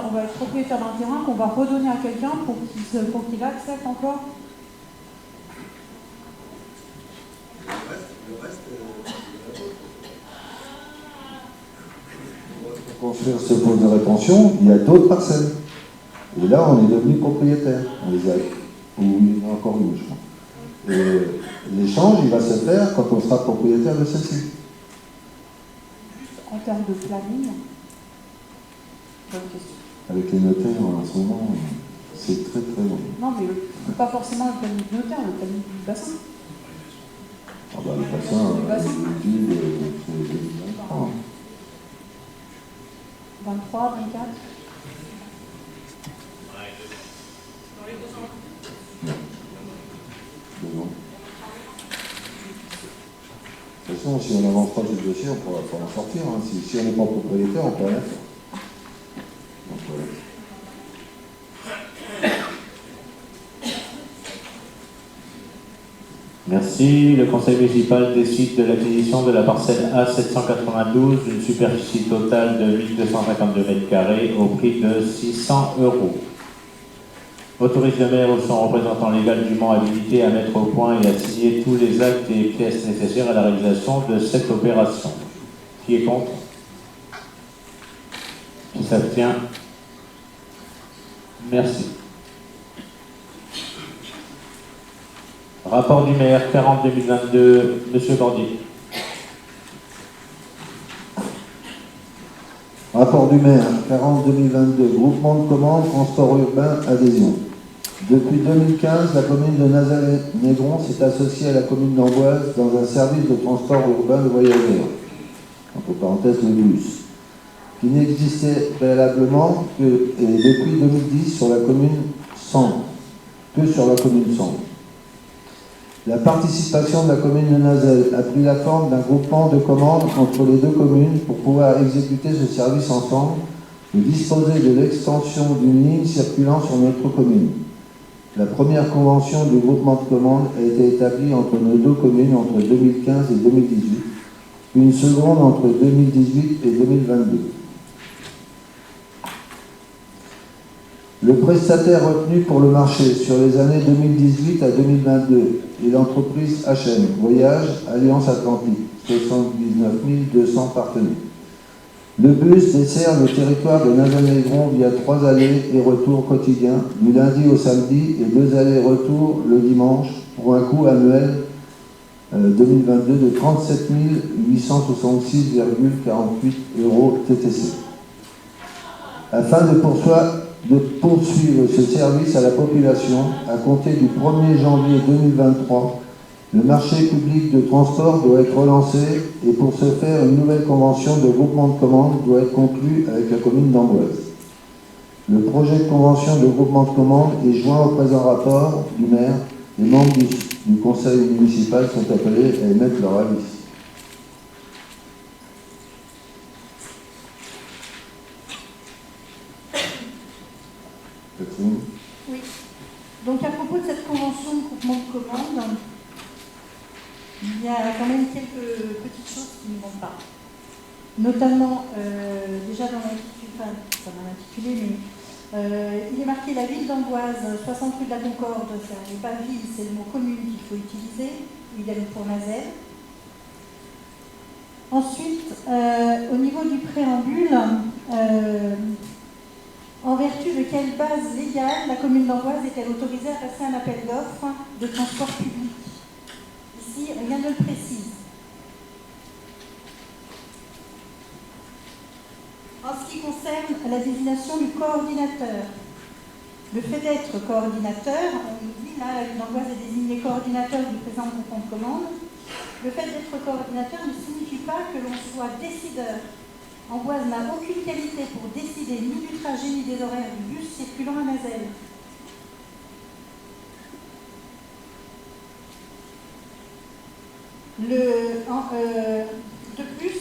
on va être propriétaire d'un terrain qu'on va redonner à quelqu'un pour qu'il accepte encore Pour construire ce pôle de rétention, il y a d'autres parcelles. Et là, on est devenu propriétaire. On les a, ou il y en a encore une, je crois. Et l'échange, il va se faire quand on sera propriétaire de celle-ci. En termes de planning, bonne question. Avec les notaires, en ce moment, c'est très très long. Non, mais pas forcément le planning du notaire, le planning du bassin. Ah bah, le bassin, il est dû de 2023. 23, 24. De toute façon, si on n'avance pas ce dossier, on ne pourra pas en sortir. Hein. Si on n'est pas propriétaire, on ne peut rien faire. Donc, voilà. Merci. Le conseil municipal décide de l'acquisition de la parcelle A792 d'une superficie totale de 1252 m² au prix de 600 €. Autorise le maire ou son représentant légal dûment habilité à mettre au point et à signer tous les actes et pièces nécessaires à la réalisation de cette opération. Qui est contre? Qui s'abstient? Merci. Rapport du maire 40-2022, Monsieur Bordier. Rapport du maire 40-2022, groupement de commandes, transport urbain, adhésion. Depuis 2015, la commune de Nazaré-Négron s'est associée à la commune d'Amboise dans un service de transport urbain de voyageurs, entre parenthèses le bus, qui n'existait préalablement que depuis 2010 sur la commune centre, que sur la commune centre. La participation de la commune de Nazaré a pris la forme d'un groupement de commandes entre les deux communes pour pouvoir exécuter ce service ensemble et disposer de l'extension d'une ligne circulant sur notre commune. La première convention du groupement de commandes a été établie entre nos deux communes entre 2015 et 2018, une seconde entre 2018 et 2022. Le prestataire retenu pour le marché sur les années 2018 à 2022 est l'entreprise HM Voyage Alliance Atlantique, 79 200 partenaires. Le bus dessert le territoire de Nazaré-Négron via 3 allers et retours quotidiens, du lundi au samedi et 2 allers-retours le dimanche, pour un coût annuel 2022 de 37 866,48 € TTC. Afin de poursuivre ce service à la population, à compter du 1er janvier 2023, le marché public de transport doit être relancé et pour ce faire, une nouvelle convention de groupement de commandes doit être conclue avec la commune d'Amboise. Le projet de convention de groupement de commandes est joint au présent rapport du maire. Les membres du conseil municipal sont appelés à émettre leur avis. Catherine ? Oui. Donc à propos de cette convention de groupement de commandes, il y a quand même quelques petites choses qui ne vont pas. Notamment, déjà dans l'intitulé, enfin, ça m'a intitulé, mais il est marqué la ville d'Amboise, 60 rue de la Concorde, ça n'est pas ville, c'est le mot commune qu'il faut utiliser, idem pour Nazaré. Ensuite, au niveau du préambule, en vertu de quelle base légale la commune d'Amboise est-elle autorisée à passer un appel d'offres de transport public? Ici, rien ne le précise. En ce qui concerne la désignation du coordinateur, le fait d'être coordinateur, on nous dit là, la ville d'Amboise est désignée coordinateur du présent groupement de commandes. Le fait d'être coordinateur ne signifie pas que l'on soit décideur. Amboise n'a aucune qualité pour décider ni du trajet ni des horaires du bus circulant à Nazaré. De plus,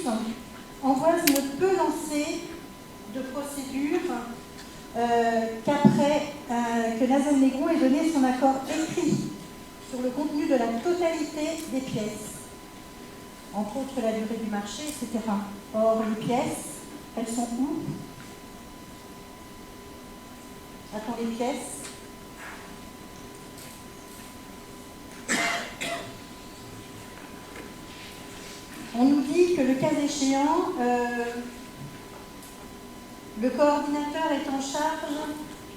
Amboise ne peut lancer de procédure qu'après que Nazaré-Négron ait donné son accord écrit sur le contenu de la totalité des pièces, entre autres la durée du marché, etc. Or, les pièces, elles sont où? Attends, les pièces. On nous dit que le cas échéant, le coordinateur est en charge,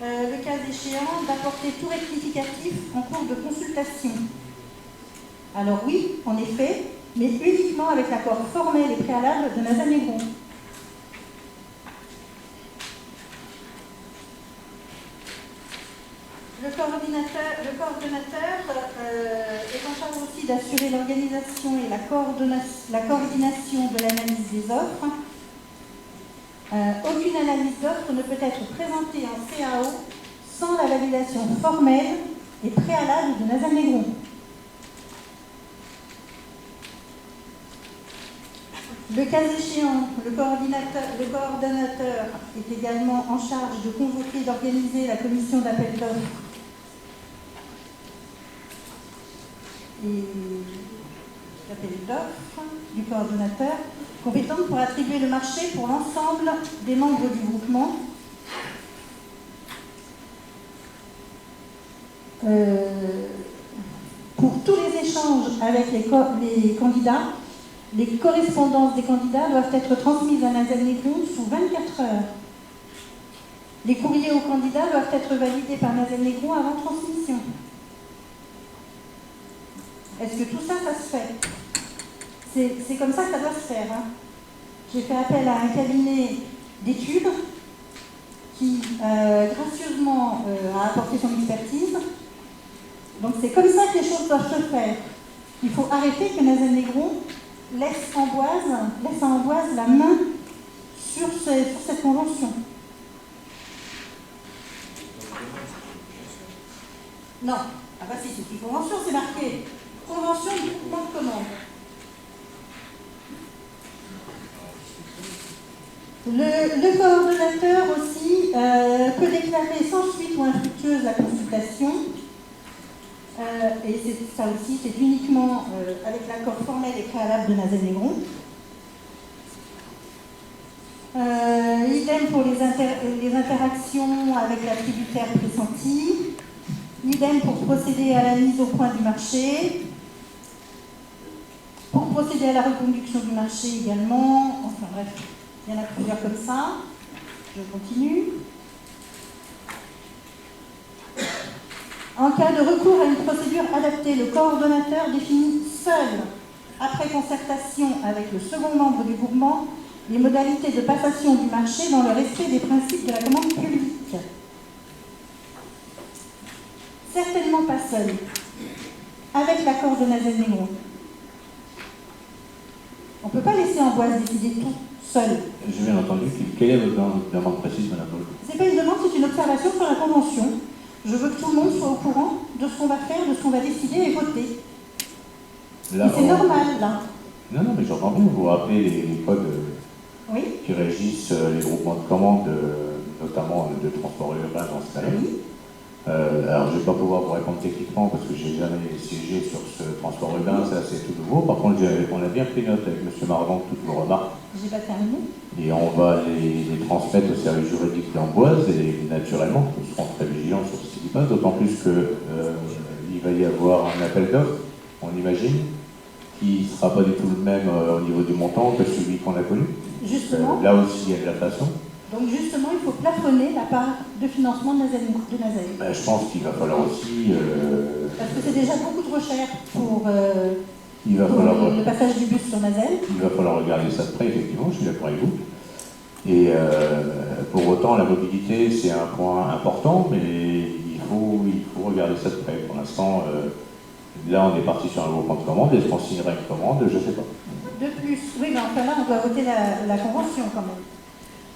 le cas échéant, d'apporter tout rectificatif en cours de consultation. Alors oui, en effet, mais uniquement avec l'accord formel et préalable de Nazanne-Négron. Le coordonnateur est en charge aussi d'assurer l'organisation et la coordination de l'analyse des offres. Aucune analyse d'offres ne peut être présentée en CAO sans la validation formelle et préalable de Nazanne-Négron. Le cas échéant, le coordonnateur est également en charge de convoquer et d'organiser la commission d'appel d'offres du coordonnateur, compétente pour attribuer le marché pour l'ensemble des membres du groupement. Pour tous les échanges avec les candidats, les correspondances des candidats doivent être transmises à Nazanne-Négron sous 24 heures. Les courriers aux candidats doivent être validés par Nazanne-Négron avant transmission. Est-ce que tout ça, ça se fait? C'est comme ça que ça doit se faire. Hein. J'ai fait appel à un cabinet d'études qui, gracieusement, a apporté son expertise. Donc c'est comme ça que les choses doivent se faire. Il faut arrêter que Nazanne-Négron laisse à Amboise la main sur cette convention. Non. Ah bah si, c'est une convention, c'est marqué. Convention du groupement de commande. Le coordonnateur aussi peut déclarer sans suite ou infructueuse la consultation. Et ça aussi, c'est uniquement avec l'accord formel et préalable de Nazanne-Négron. Idem pour les interactions avec l'attributaire pressenti. Idem pour procéder à la mise au point du marché. Pour procéder à la reconduction du marché également. Enfin bref, il y en a plusieurs comme ça. Je continue. En cas de recours à une procédure adaptée, le coordonnateur définit seul, après concertation avec le second membre du groupement, les modalités de passation du marché dans le respect des principes de la commande publique. Certainement pas seul, avec l'accord de Nazanne-Négron. On ne peut pas laisser Amboise décider tout seul. J'ai bien entendu. Quelle est votre demande précise, Madame Paul? Ce n'est pas une demande, c'est une observation sur la convention. Je veux que tout le monde soit au courant de ce qu'on va faire, de ce qu'on va décider et voter. Là, c'est normal, là. Non, mais j'entends bien. Vous vous rappelez les codes qui régissent les groupements de commandes, notamment de transport urbain dans ce cas-là. Oui. Alors, je ne vais pas pouvoir vous répondre techniquement parce que je n'ai jamais siégé sur ce transport urbain, ça c'est tout nouveau. Par contre, on a bien pris note avec M. Marvan de toutes vos remarques. J'ai pas terminé. Et on va les transmettre au service juridique d'Amboise et naturellement, nous serons très vigilants sur ce qui passe, d'autant plus qu'il va y avoir un appel d'offres, on imagine, qui ne sera pas du tout le même au niveau du montant que celui qu'on a connu. Justement. Là aussi, il y a de l'inflation. Donc justement, il faut plafonner la part de financement de Nazanne. Je pense qu'il va falloir aussi... Parce que c'est déjà beaucoup trop cher pour le passage du bus sur Nazanne. Il va falloir regarder ça de près, effectivement, je suis d'accord avec vous. Et pour autant, la mobilité, c'est un point important, mais il faut regarder ça de près. Pour l'instant, là, on est parti sur un groupement de commande. Est-ce qu'on signerait une commande? Je ne sais pas. De plus, oui, mais enfin là, on doit voter la convention quand même.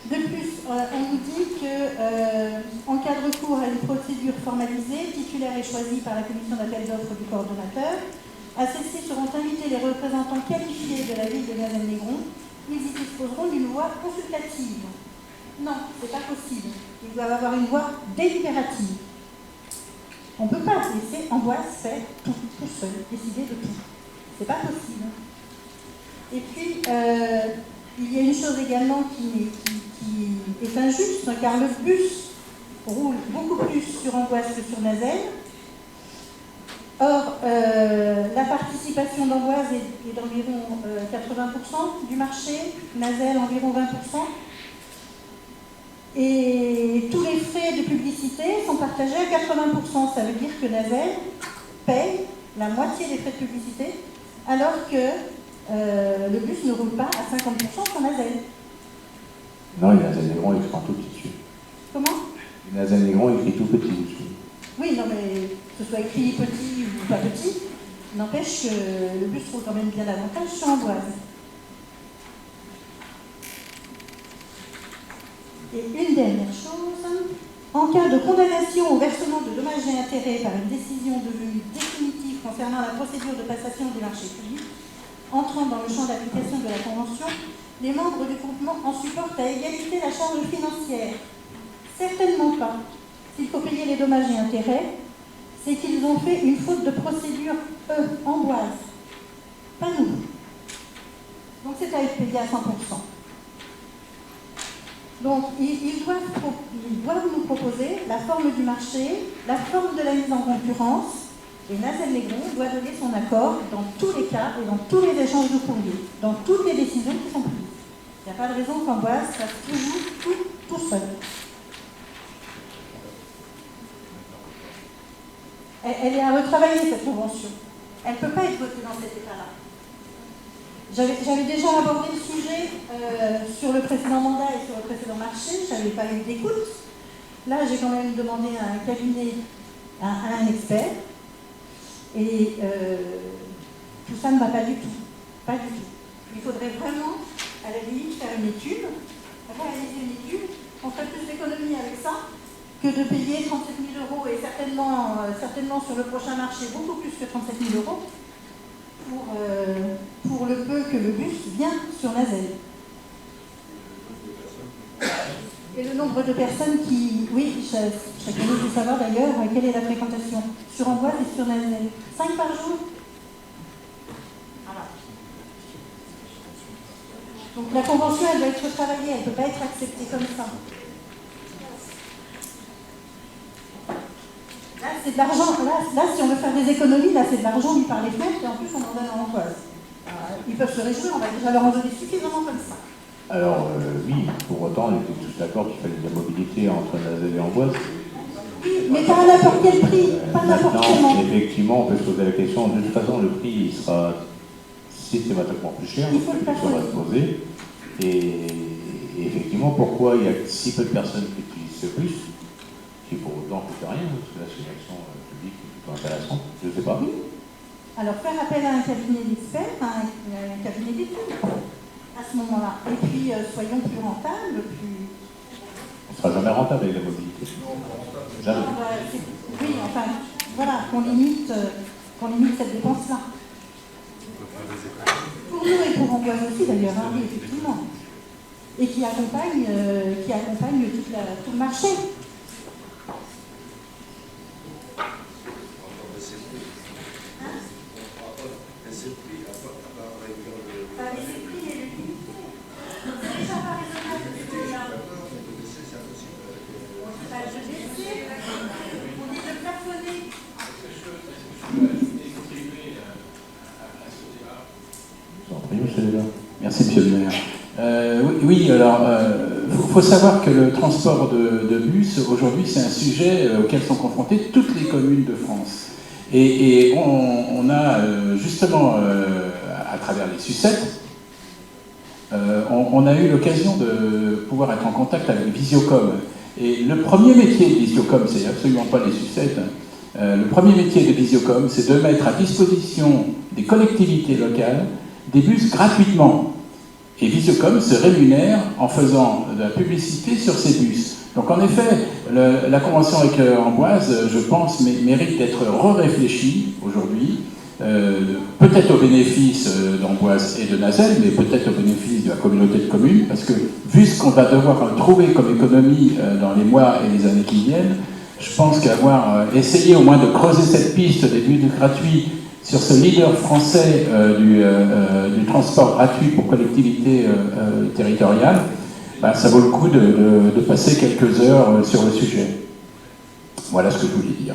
De plus, on nous dit qu'en cas de recours à une procédure formalisée, titulaire est choisi par la commission d'appel d'offres du coordonnateur. À celle-ci seront invités les représentants qualifiés de la ville de Nazanne-Négron. Ils y disposeront d'une voix consultative. Non, ce n'est pas possible. Ils doivent avoir une voix délibérative. On ne peut pas laisser Amboise faire tout seul, décider de tout. Ce n'est pas possible. Et puis, il y a une chose également qui est injuste, car le bus roule beaucoup plus sur Amboise que sur Nazanne. Or, la participation d'Amboise est d'environ 80% du marché, Nazelle environ 20%. Et tous les frais de publicité sont partagés à 80%. Ça veut dire que Nazelle paye la moitié des frais de publicité, alors que le bus ne roule pas à 50% sur Nazelle. Non, il y a Nazelle Négron écrit un tout petit dessus. Comment? Nazelle Négron écrit tout petit dessus. Oui, non, mais que ce soit écrit petit ou pas petit, n'empêche que le bus roule quand même bien davantage sur Amboise. Et une dernière chose, en cas de condamnation au versement de dommages et intérêts par une décision devenue définitive concernant la procédure de passation des marchés publics, entrant dans le champ d'application de la Convention, les membres du groupement en supportent à égalité la charge financière. Certainement pas. S'il faut payer les dommages et intérêts, c'est qu'ils ont fait une faute de procédure, eux, Amboise, pas nous. Donc c'est à être payé à 100%. Donc ils doivent nous proposer la forme du marché, la forme de la mise en concurrence, et Nazelle Négron doit donner son accord dans tous les cas et dans tous les échanges de courrier, dans toutes les décisions qui sont prises. Il n'y a pas de raison qu'Amboise fasse toujours tout seul. Elle est à retravailler, cette convention. Elle ne peut pas être votée dans cet état-là. J'avais déjà abordé le sujet sur le précédent mandat et sur le précédent marché. Je n'avais pas eu d'écoute. Là, j'ai quand même demandé à un cabinet, à un expert. Et tout ça ne va pas du tout. Pas du tout. Il faudrait vraiment, à la limite, faire une étude, réaliser une étude. On ferait plus d'économies avec ça que de payer 37 000 € et certainement sur le prochain marché beaucoup plus que 37 000 € pour le peu que le bus vient sur Nazelle. Et le nombre de personnes qui... Oui, je serais curieuse de savoir d'ailleurs quelle est la fréquentation sur Amboise et sur Nazelle. 5 par jour. Voilà. Donc la convention, elle doit être travaillée, elle ne peut pas être acceptée comme ça. Là, c'est de l'argent. Là, si on veut faire des économies, là, c'est de l'argent mis par les fenêtres et en plus, on en donne à Amboise. Ils peuvent se réjouir, on va déjà leur en donner suffisamment comme ça. Alors, oui, pour autant, on était tous d'accord qu'il fallait de la mobilité entre Nazelle et Amboise. Oui, mais pas à n'importe quel prix, pas n'importe comment. Effectivement, on peut se poser la question. De toute façon, le prix il sera systématiquement plus cher. Il faut le ça va se poser. Et effectivement, pourquoi il y a si peu de personnes qui utilisent ce bus, qui pour autant ne coûte rien, parce que là, c'est une action publique plutôt intéressante. Je ne sais pas. Oui. Alors, faire appel à un cabinet d'experts, à un cabinet d'études, à ce moment-là. Et puis, soyons plus rentables, plus... On ne sera jamais rentable avec la mobilité. Jamais. Oui, enfin, voilà, qu'on limite cette dépense-là. Pour nous et pour Amboise aussi, d'ailleurs, hein, oui, effectivement. Et qui accompagne tout le marché. Merci, monsieur le maire. Oui, alors, faut savoir que le transport de bus, aujourd'hui, c'est un sujet auquel sont confrontées toutes les communes de France. Et on a, justement, à travers les sucettes, on a eu l'occasion de pouvoir être en contact avec Visiocom. Et le premier métier de Visiocom, c'est absolument pas les sucettes, le premier métier de Visiocom, c'est de mettre à disposition des collectivités locales des bus gratuitement. Et Visiocom se rémunère en faisant de la publicité sur ces bus. Donc en effet, la convention avec Amboise, je pense, mérite d'être réfléchie aujourd'hui, peut-être au bénéfice d'Amboise et de Nazelle, mais peut-être au bénéfice de la communauté de communes, parce que vu ce qu'on va devoir trouver comme économie dans les mois et les années qui viennent, je pense qu'avoir essayé au moins de creuser cette piste des bus gratuits sur ce leader français du transport gratuit pour collectivités territoriales, ça vaut le coup de passer quelques heures sur le sujet. Voilà ce que je voulais dire.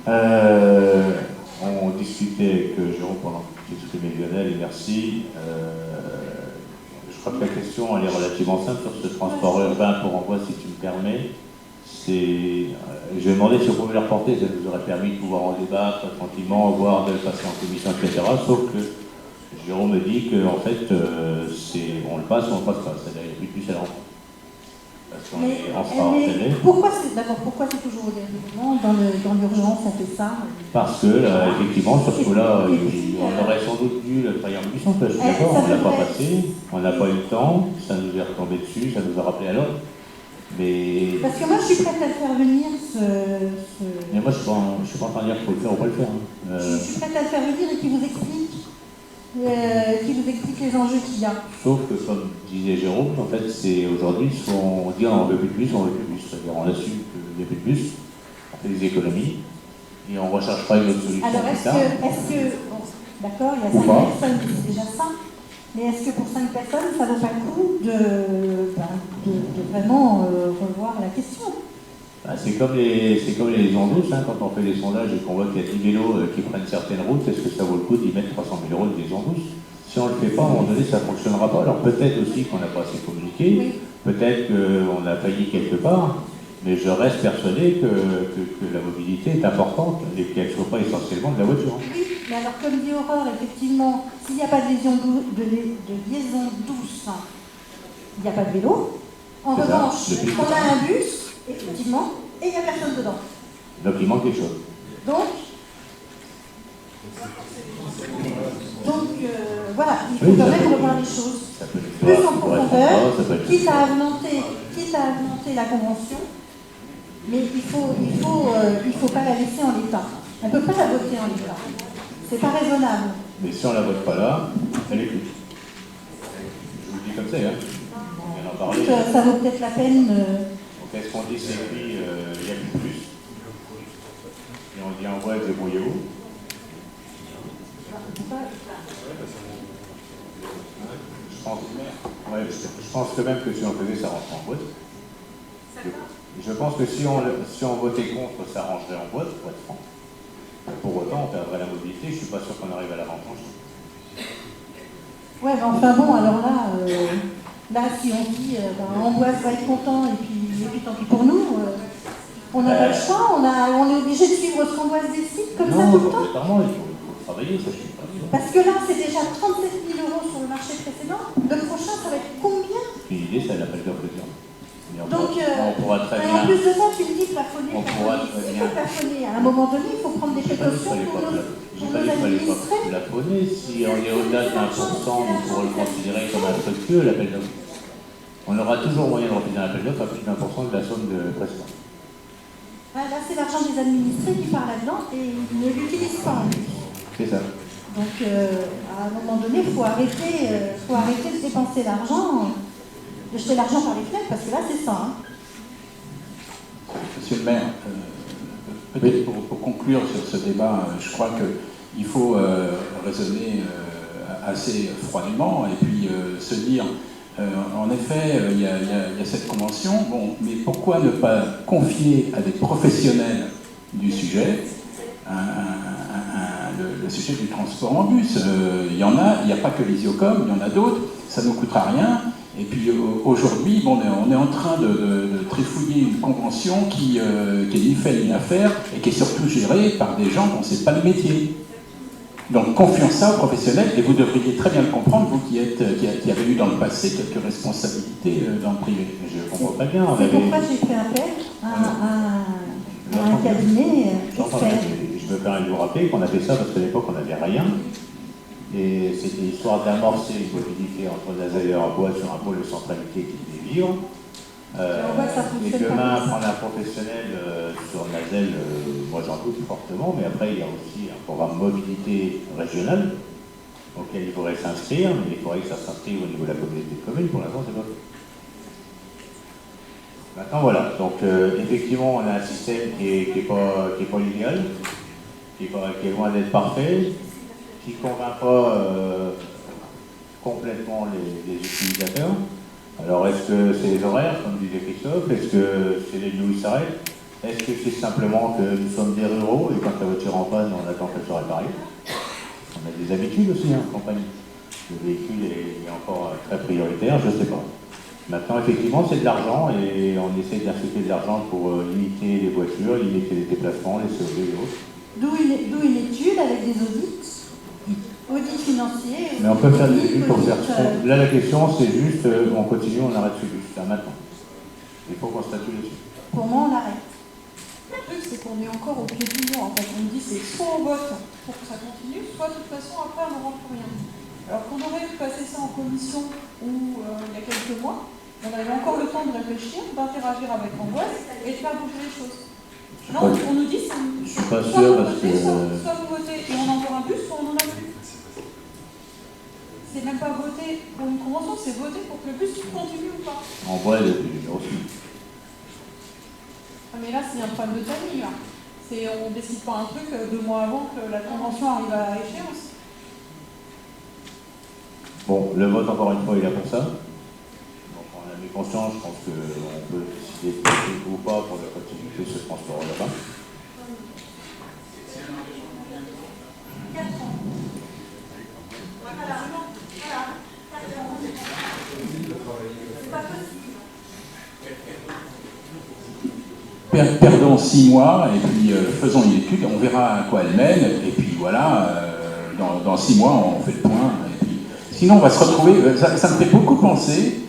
On discutait avec Jérôme pendant que tu exprimais Lionel, et merci. Je crois que la question elle est relativement simple sur ce transport urbain pour envoi, si tu me permets. Je vais demander si on pouvait le reporter, ça nous aurait permis de pouvoir en débattre tranquillement, voir de le passer en commission, etc. Sauf que Jérôme me dit qu'en fait, on le passe ou on ne le passe pas, c'est-à-dire qu'il n'y a plus de bus à la rencontre. Parce qu'on est en sera harcelé. Pourquoi c'est toujours au dernier moment, dans l'urgence, on fait ça? Parce que, là, effectivement, sur ce coup-là, on aurait sans doute dû le travailler en bus, je suis d'accord, on ne l'a pas passé, on n'a pas eu le temps, ça nous est retombé dessus, ça nous a rappelé à l'ordre. Mais... Parce que moi, je suis prête à faire venir Mais moi, je ne suis pas en train de dire qu'il faut le faire ou pas le faire. Je suis prête à le faire venir et qui vous explique les enjeux qu'il y a. Sauf que, comme disait Jérôme, en fait, c'est aujourd'hui, soit on dit on veut plus de bus, on veut plus de bus. C'est-à-dire on assume qu'il n'y a plus de bus, on fait des économies, et on ne recherche pas une autre solution. Alors, est-ce que bon, d'accord, il y a 5 personnes, c'est déjà ça, mais est-ce que pour 5 personnes, ça ne vaut pas le coup de vraiment revoir la question? C'est comme les ondos, hein, quand on fait des sondages et qu'on voit qu'il y a 10 vélos qui prennent certaines routes, est-ce que ça vaut le coup d'y mettre 300 000 € des ondos? Si on ne le fait pas, à un moment donné, ça ne fonctionnera pas. Alors peut-être aussi qu'on n'a pas assez communiqué, oui. Peut-être qu'on a failli quelque part, mais je reste persuadé que la mobilité est importante et qu'elle ne soit pas essentiellement de la voiture. Oui, mais alors comme dit Aurore, effectivement, s'il n'y a pas de liaison douce, il n'y a pas de vélo. En revanche, on a un bus, effectivement, et il n'y a personne dedans. Donc il manque quelque chose. Donc voilà, il faut quand même revoir les choses plus en profondeur, quitte à augmenter la convention, mais il faut pas la laisser en l'état. On ne peut pas la voter en l'état. C'est pas raisonnable. Mais si on la vote pas là, elle est plus. Je vous le dis comme ça, hein. On en parlait. Ça vaut peut-être la peine. Donc est-ce qu'on dit c'est écrit, il n'y a plus de plus, et on dit envoie, débrouillez-vous. Je pense que même que si on faisait, ça rentrait en boîte. Je pense que si on votait contre, ça rangerait en boîte, pour être franc. Pour autant, on perdrait la mobilité, je ne suis pas sûr qu'on arrive à la rentrer. Ouais, mais enfin bon, alors là, si on dit Amboise va être content et puis tant pis pour nous, on n'a pas le choix, on est obligé de suivre ce qu'Amboise décide comme ça tout le temps. Non, il faut travailler, ça je suis pas sûr. Parce que là, c'est déjà 37 000 € sur le marché précédent. Le prochain, ça va être combien? L'idée, c'est l'appel d'offres de viande. Donc, on pourra très bien. En plus de ça, tu me dis plafonner. Il faut plafonner. À un moment donné, il faut prendre des précautions pour nos administrés. Plafonner, si on est au-delà de 1%, on pourra le considérer comme un fructueux, l'appel d'offres. On aura toujours moyen de remplir un appel d'offres à plus de 20% de la somme de précédente. Là, c'est l'argent des administrés qui part là-dedans et ils ne l'utilisent pas. C'est ça. Donc, à un moment donné, il faut arrêter de dépenser l'argent, de jeter l'argent par les fenêtres, parce que là, c'est ça. Hein. Monsieur le maire, peut-être pour conclure sur ce débat, je crois qu'il faut raisonner assez froidement et puis se dire, en effet, il y a cette convention, bon, mais pourquoi ne pas confier à des professionnels du sujet le sujet du transport en bus? Il y en a, il n'y a pas que les IOCOM, il y en a d'autres, ça ne nous coûtera rien. Et puis aujourd'hui, bon, on est en train de trifouiller une convention qui est ni fait ni à faire et qui est surtout gérée par des gens dont ce n'est pas le métier. Donc confions ça aux professionnels et vous devriez très bien le comprendre, vous qui avez eu dans le passé quelques responsabilités dans le privé. Je comprends très bien. C'est pourquoi j'ai fait appel à un cabinet expert. Je me permets de vous rappeler qu'on a fait ça parce qu'à l'époque on n'avait rien. Et c'était histoire d'amorcer une mobilité entre Nazel et Amboise sur un pôle de centralité qui devait vivre. Et demain, prendre un professionnel sur Nazel, moi j'en doute fortement, mais après il y a aussi un programme mobilité régionale auquel il faudrait s'inscrire, mais il faudrait que ça s'inscrive au niveau de la communauté de communes, pour l'instant c'est pas fait. Maintenant voilà, donc effectivement on a un système qui est pas idéal, qui est loin d'être parfait, qui ne convainc pas complètement les utilisateurs. Alors est-ce que c'est les horaires, comme disait Christophe? Est-ce que c'est les lieux où ils s'arrêtent? Est-ce que c'est simplement que nous sommes des ruraux et quand la voiture en panne, on attend qu'elle se répare? On a des habitudes aussi en campagne. Le véhicule est encore très prioritaire, je ne sais pas. Maintenant, effectivement, c'est de l'argent et on essaie d'insuffler de l'argent pour limiter les voitures, limiter les déplacements, les CO2 et autres. D'où une étude avec des audits financiers. Mais on peut faire des études pour faire. Là, la question, c'est juste, on continue, on arrête ce bus, là, maintenant. Il faut qu'on statue dessus. Pour moi, on arrête. Le truc, c'est qu'on est encore au pied du mur. En fait, on me dit c'est soit on vote pour que ça continue, soit de toute façon après on n'aura plus rien. Alors qu'on aurait passé ça en commission ou il y a quelques mois, on avait encore le temps de réfléchir, d'interagir avec Angoisse et de faire bouger les choses. Non, on nous dit je suis pas soit sûr vous parce votez, que soit vous votez et on a encore un bus, soit on n'en a plus. C'est même pas voter pour une convention, c'est voter pour que le bus continue ou pas. en vrai, aussi. Ah, mais là, c'est un problème de timing, là. On ne décide pas un truc 2 mois avant que la convention arrive à échéance. Bon, le vote, encore une fois, il est là pour ça. Donc, on a mis conscience, je pense qu'on peut décider de voter ou pas pour la continuité de ce transport là-bas. Perdons 6 mois et puis faisons une étude, on verra à quoi elle mène, et puis voilà, dans 6 mois on fait le point. Et puis, sinon on va se retrouver, ça me fait beaucoup penser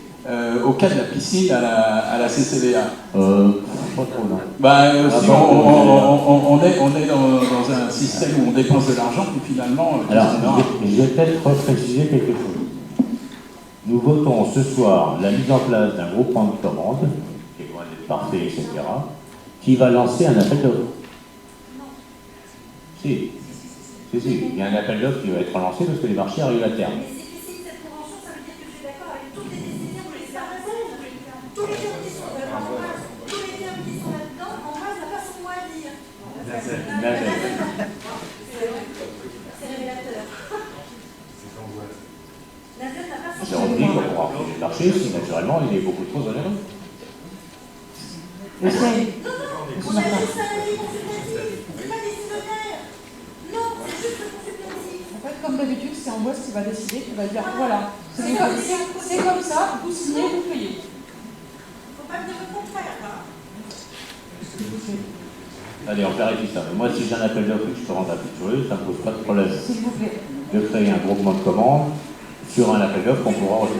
au cas de la piscine à la CCVA. Pas trop, non. Si on est dans un système où on dépense de l'argent, puis finalement... Alors, je vais peut-être repréciser quelque chose. Nous votons ce soir la mise en place d'un groupement de commandes, qui est loin d'être parfait, etc., qui va lancer un appel d'offres. Si. Il y a un appel d'offres qui va être lancé parce que les marchés arrivent à terme. Mais c'est que si cette convention, ça veut dire que je suis d'accord avec toutes les décisions que les parlementaires, tous les gens qui sont là-dedans, en face, n'a pas son mot à dire. C'est révélateur. J'ai repris qu'on pourra remplir les marchés si naturellement il est beaucoup trop onéreux. On a juste un avis consultatif, c'est pas décisionnaire. Non, c'est juste consultatif. En fait, comme d'habitude, c'est Angoisse qui va décider, qui va dire voilà, c'est comme ça, vous signez, vous payez. Faut pas me dire le contraire, là. Allez, on clarifie ça. Mais moi, si j'ai un appel d'offres que je peux rendre affectueux, ça ne me pose pas de problème. S'il vous plaît. De créer un groupement de commandes sur un appel d'offres qu'on pourra rejeter.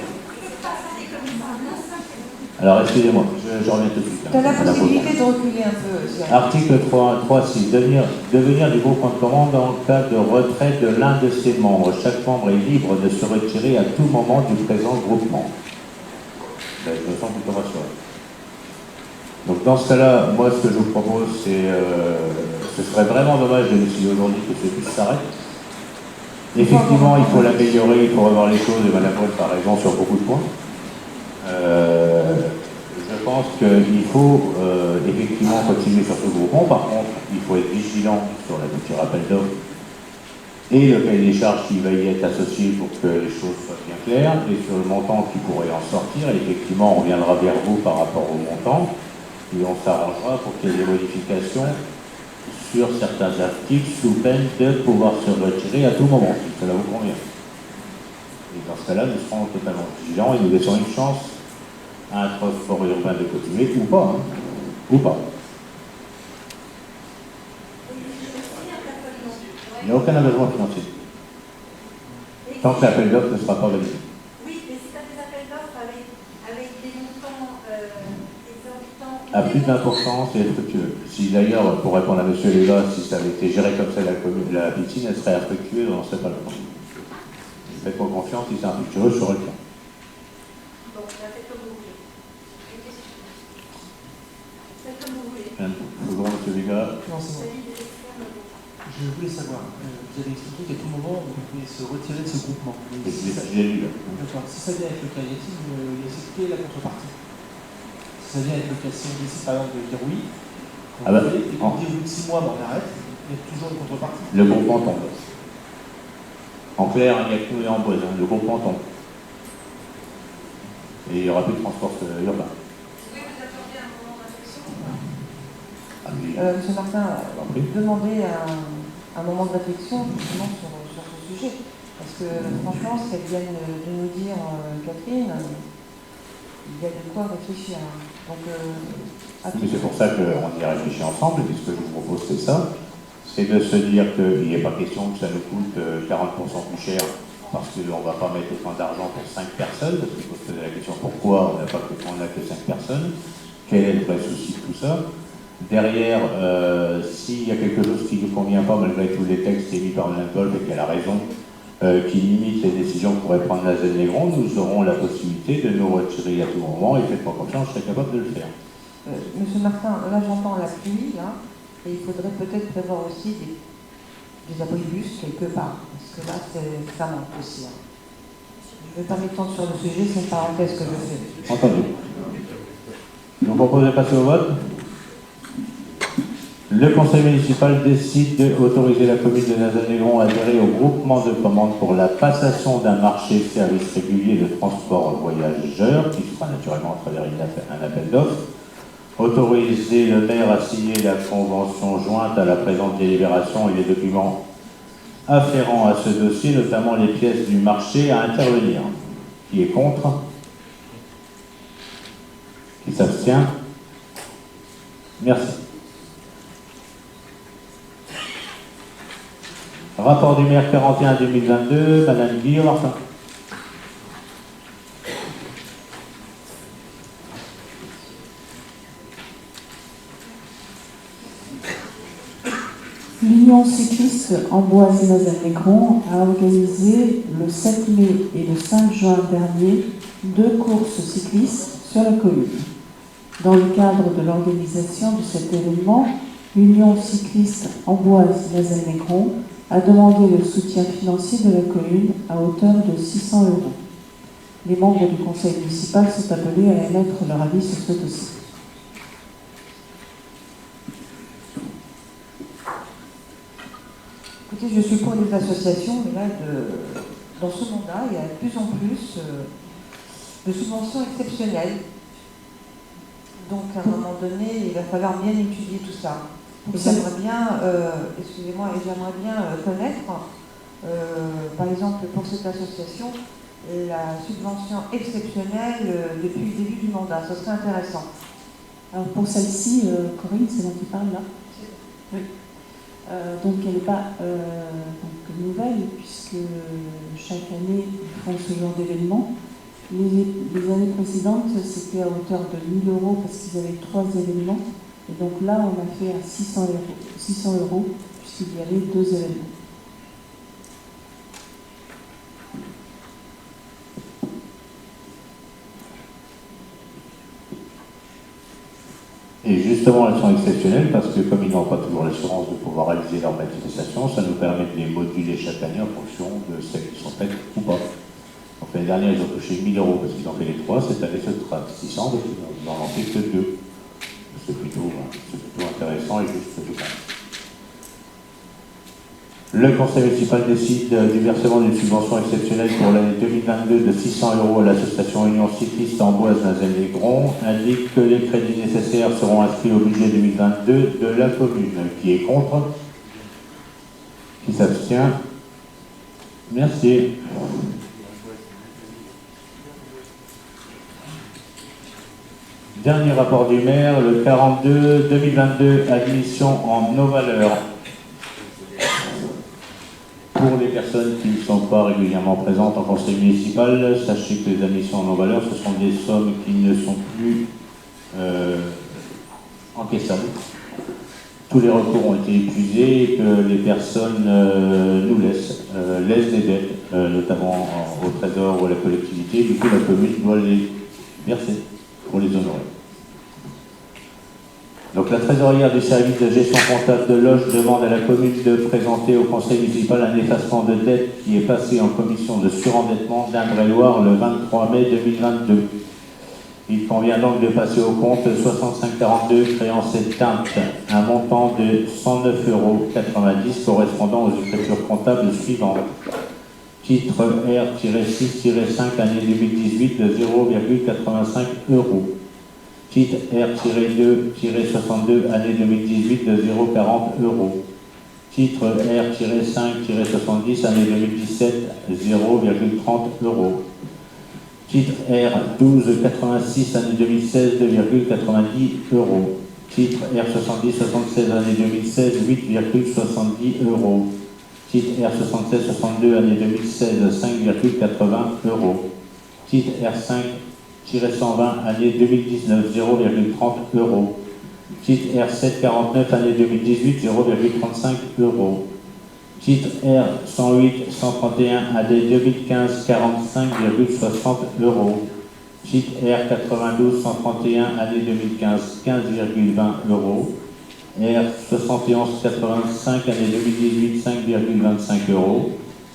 Alors, excusez-moi, je reviens tout de suite. Tu as la possibilité de reculer un peu. Article 3.6. Devenir du groupement de commande en cas de retrait de l'un de ses membres. Chaque membre est libre de se retirer à tout moment du présent groupement. Ben, je me sens plutôt rassuré. Donc dans ce cas-là, moi ce que je vous propose, c'est ce serait vraiment dommage de décider aujourd'hui que ce bus s'arrête. Effectivement, il faut l'améliorer, il faut revoir les choses, et Madame Paul a raison sur beaucoup de points. Je pense qu'il faut effectivement continuer sur ce groupement. Par contre, il faut être vigilant sur la future appel d'offres et le cahier des charges qui va y être associé pour que les choses soient bien claires, et sur le montant qui pourrait en sortir. Et effectivement, on reviendra vers vous par rapport au montant, et on s'arrangera pour qu'il y ait des modifications sur certains articles sous peine de pouvoir se retirer à tout moment, si cela vous convient. Et dans ce cas-là, nous serons totalement vigilants et nous laissons une chance à un transport urbain de continuer, ou pas. Hein, ou pas. Il n'y a aucun engagement financier. Tant que l'appel d'offres ne sera pas validé. Oui, mais si tu as des appels d'offres avec des montants exorbitants. À plus de 20%, c'est infructueux. Si d'ailleurs, pour répondre à M. Léva, si ça avait été géré comme ça, la piscine, elle serait infructueuse, on n'en serait pas là. Faites-moi confiance, si c'est infructueux, je saurai le cas. Bon, faites comme vous voulez. Faites comme vous voulez. Toujours, M. Léva. Non, c'est bon. Je voulais savoir, vous avez expliqué qu'à tout moment, vous pouvez se retirer de ce groupement. J'ai lu là. D'accord. Si ça vient avec le cas, y a-t-il expliqué la contrepartie? Si ça vient avec le cas, si on décide par exemple de dire oui, on fait, et qu'on dit au bout de 6 mois, on arrête, il y a toujours une contrepartie. Le groupement tombe. En clair, il n'y a que nous et en Boise, le groupement tombe. Et il n'y aura plus de transport urbain. Vous pouvez vous accorder un moment de réflexion ou pas? Monsieur Martin, demandez un moment de réflexion justement sur ce sujet. Parce que franchement, ce qu'elle vient de nous dire, Catherine, il y a de quoi réfléchir. Donc, mais c'est pour ça qu'on y réfléchit ensemble, et ce que je vous propose, c'est ça. C'est de se dire qu'il n'est pas question que ça nous coûte 40% plus cher, parce qu'on ne va pas mettre autant d'argent pour 5 personnes, parce qu'il faut se poser la question pourquoi on n'a que 5 personnes, quel est le vrai souci de tout ça. Derrière, s'il y a quelque chose qui ne nous convient pas, malgré tous les textes émis par Mme Kolb, et qu'elle a raison, qui limite les décisions que pourrait prendre Nazel-Négron, nous aurons la possibilité de nous retirer à tout moment, et faites-moi confiance, je serai capable de le faire. Monsieur Martin, là j'entends la pluie, là, et il faudrait peut-être prévoir aussi des abribus quelque part, parce que là ça manque aussi. Hein. Je ne vais pas m'étendre sur le sujet, c'est une parenthèse que je fais. Entendu. Je vous propose de passer au vote. Le conseil municipal décide d'autoriser la commune de Nazel-Négron à adhérer au groupement de commandes pour la passation d'un marché service régulier de transport voyageurs, qui sera naturellement à travers un appel d'offres. Autoriser le maire à signer la convention jointe à la présente délibération et les documents afférents à ce dossier, notamment les pièces du marché à intervenir. Qui est contre? Qui s'abstient? Merci. Rapport du maire 41-2022, Madame Guillaume-Martin. L'Union cycliste Amboise-Nazel-Négron a organisé le 7 mai et le 5 juin dernier 2 courses cyclistes sur la commune. Dans le cadre de l'organisation de cet événement, l'Union cycliste Amboise-Nazel-Négron a demandé le soutien financier de la commune à hauteur de 600 €. Les membres du conseil municipal sont appelés à émettre leur avis sur ce dossier. Écoutez, je suis pour les associations, mais là, dans ce mandat, il y a de plus en plus de subventions exceptionnelles. Donc, à un moment donné, il va falloir bien étudier tout ça. J'aimerais bien, excusez-moi, j'aimerais bien connaître, par exemple, pour cette association, la subvention exceptionnelle depuis le début du mandat. Ce serait intéressant. Alors, pour celle-ci, Corinne, c'est moi qui parle là. Oui. Donc elle n'est pas nouvelle, puisque chaque année, ils font ce genre d'événement. Les années précédentes, c'était à hauteur de 1 000 € parce qu'ils avaient 3 événements. Et donc là, on a fait à 600 €, puisqu'il y avait 2 événements. Et justement, elles sont exceptionnelles parce que comme ils n'ont pas toujours l'assurance de pouvoir réaliser leur manifestation, ça nous permet de les moduler chaque année en fonction de celles qui sont faites ou pas. Donc l'année dernière, ils ont touché 1 000 € parce qu'ils ont fait les 3, cette année, ce sera 600 parce qu'ils n'en ont fait que 2. C'est plutôt intéressant et juste tout ça. Le conseil municipal décide du versement d'une subvention exceptionnelle pour l'année 2022 de 600 € à l'association Union cycliste Amboise-Nazel-Négron, indique que les crédits nécessaires seront inscrits au budget 2022 de la commune. Qui est contre? Qui s'abstient? Merci. Dernier rapport du maire, le 42-2022, admission en non-valeur. Pour les personnes qui ne sont pas régulièrement présentes en conseil municipal, sachez que les admissions en non-valeur, ce sont des sommes qui ne sont plus encaissables. Tous les recours ont été épuisés et que les personnes nous laissent des dettes, notamment au trésor ou à la collectivité. Du coup, la commune doit les verser pour les honorer. Donc la trésorière du service de gestion comptable de Loches demande à la commune de présenter au conseil municipal un effacement de dette qui est passé en commission de surendettement d'Indre-et-Loire le 23 mai 2022. Il convient donc de passer au compte 6542 créant cette teinte un montant de 109,90 € correspondant aux écritures comptables suivantes. Titre R-6-5 année 2018 de 0,85 €. Titre R-2-62, année 2018, de 0,40 €. Titre R-5-70, année 2017, 0,30 €. Titre R-12-86, année 2016, 2,90 €. Titre R-70-76, année 2016, 8,70 €. Titre R-76-62, année 2016, 5,80 €. Titre R-5-120, année 2019, 0,30 €. Titre R-749, année 2018, 0,35 €. Titre R-108-131, année 2015, 45,60 €. Titre R-92-131, année 2015, 15,20 €. R-71-85, année 2018, 5,25 €.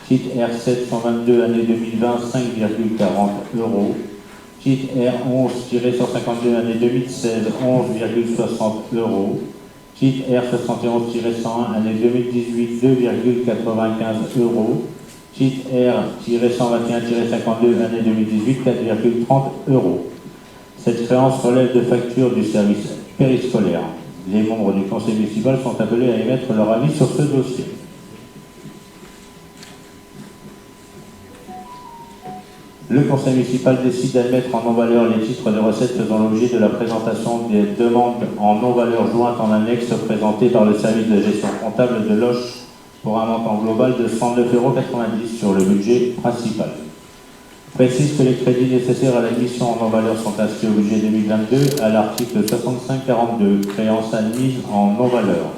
Titre R-722, année 2020, 5,40 €. Titre R-11-152, année 2016, 11,60 €. Titre R-71-101, année 2018, 2,95 €. Titre R-121-52, année 2018, 4,30 €. Cette créance relève de factures du service périscolaire. Les membres du conseil municipal sont appelés à émettre leur avis sur ce dossier. Le conseil municipal décide d'admettre en non-valeur les titres de recettes faisant l'objet de la présentation des demandes en non-valeur jointes en annexe présentées par le service de gestion comptable de Loches pour un montant global de 109,90 € sur le budget principal. Précise que les crédits nécessaires à l'admission en non-valeur sont inscrits au budget 2022 à l'article 65-42, créance admise en non-valeur.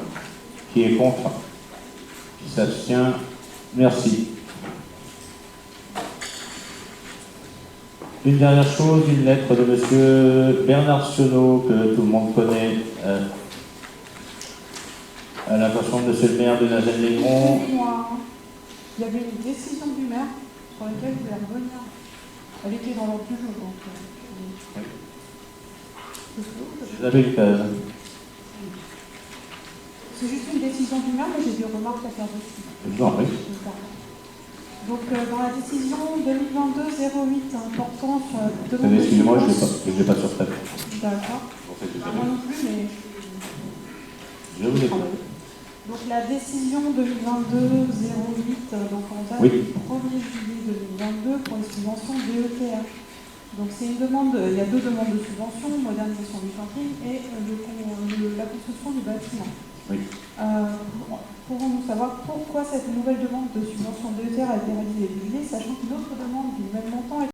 Qui est contre? Qui s'abstient? Merci. Une dernière chose, une lettre de M. Bernard Sionneau, que tout le monde connaît, à l'intention de M. le maire de Nazelles-les-Monts. Il y avait une décision du maire sur laquelle je voulais revenir. Elle était dans l'ordre du jour. Donc, Isabelle Caz. c'est juste une décision du maire, mais j'ai des remarques à faire dessus. Je vous en prie. Donc, dans la décision 2022-08 portant sur la demande. Excusez-moi, je ne l'ai pas sur table. D'accord. Moi non plus, mais. Je vous écoute. Donc, la décision 2022-08, donc en date du 1er juillet 2022 pour les subventions DETR. Donc, c'est une demande, il y a deux demandes de subvention, modernisation du camping et la construction du bâtiment. Oui. Pourrons-nous savoir pourquoi cette nouvelle demande de subvention DETR a été réalisée et publiée, sachant qu'une autre demande du même montant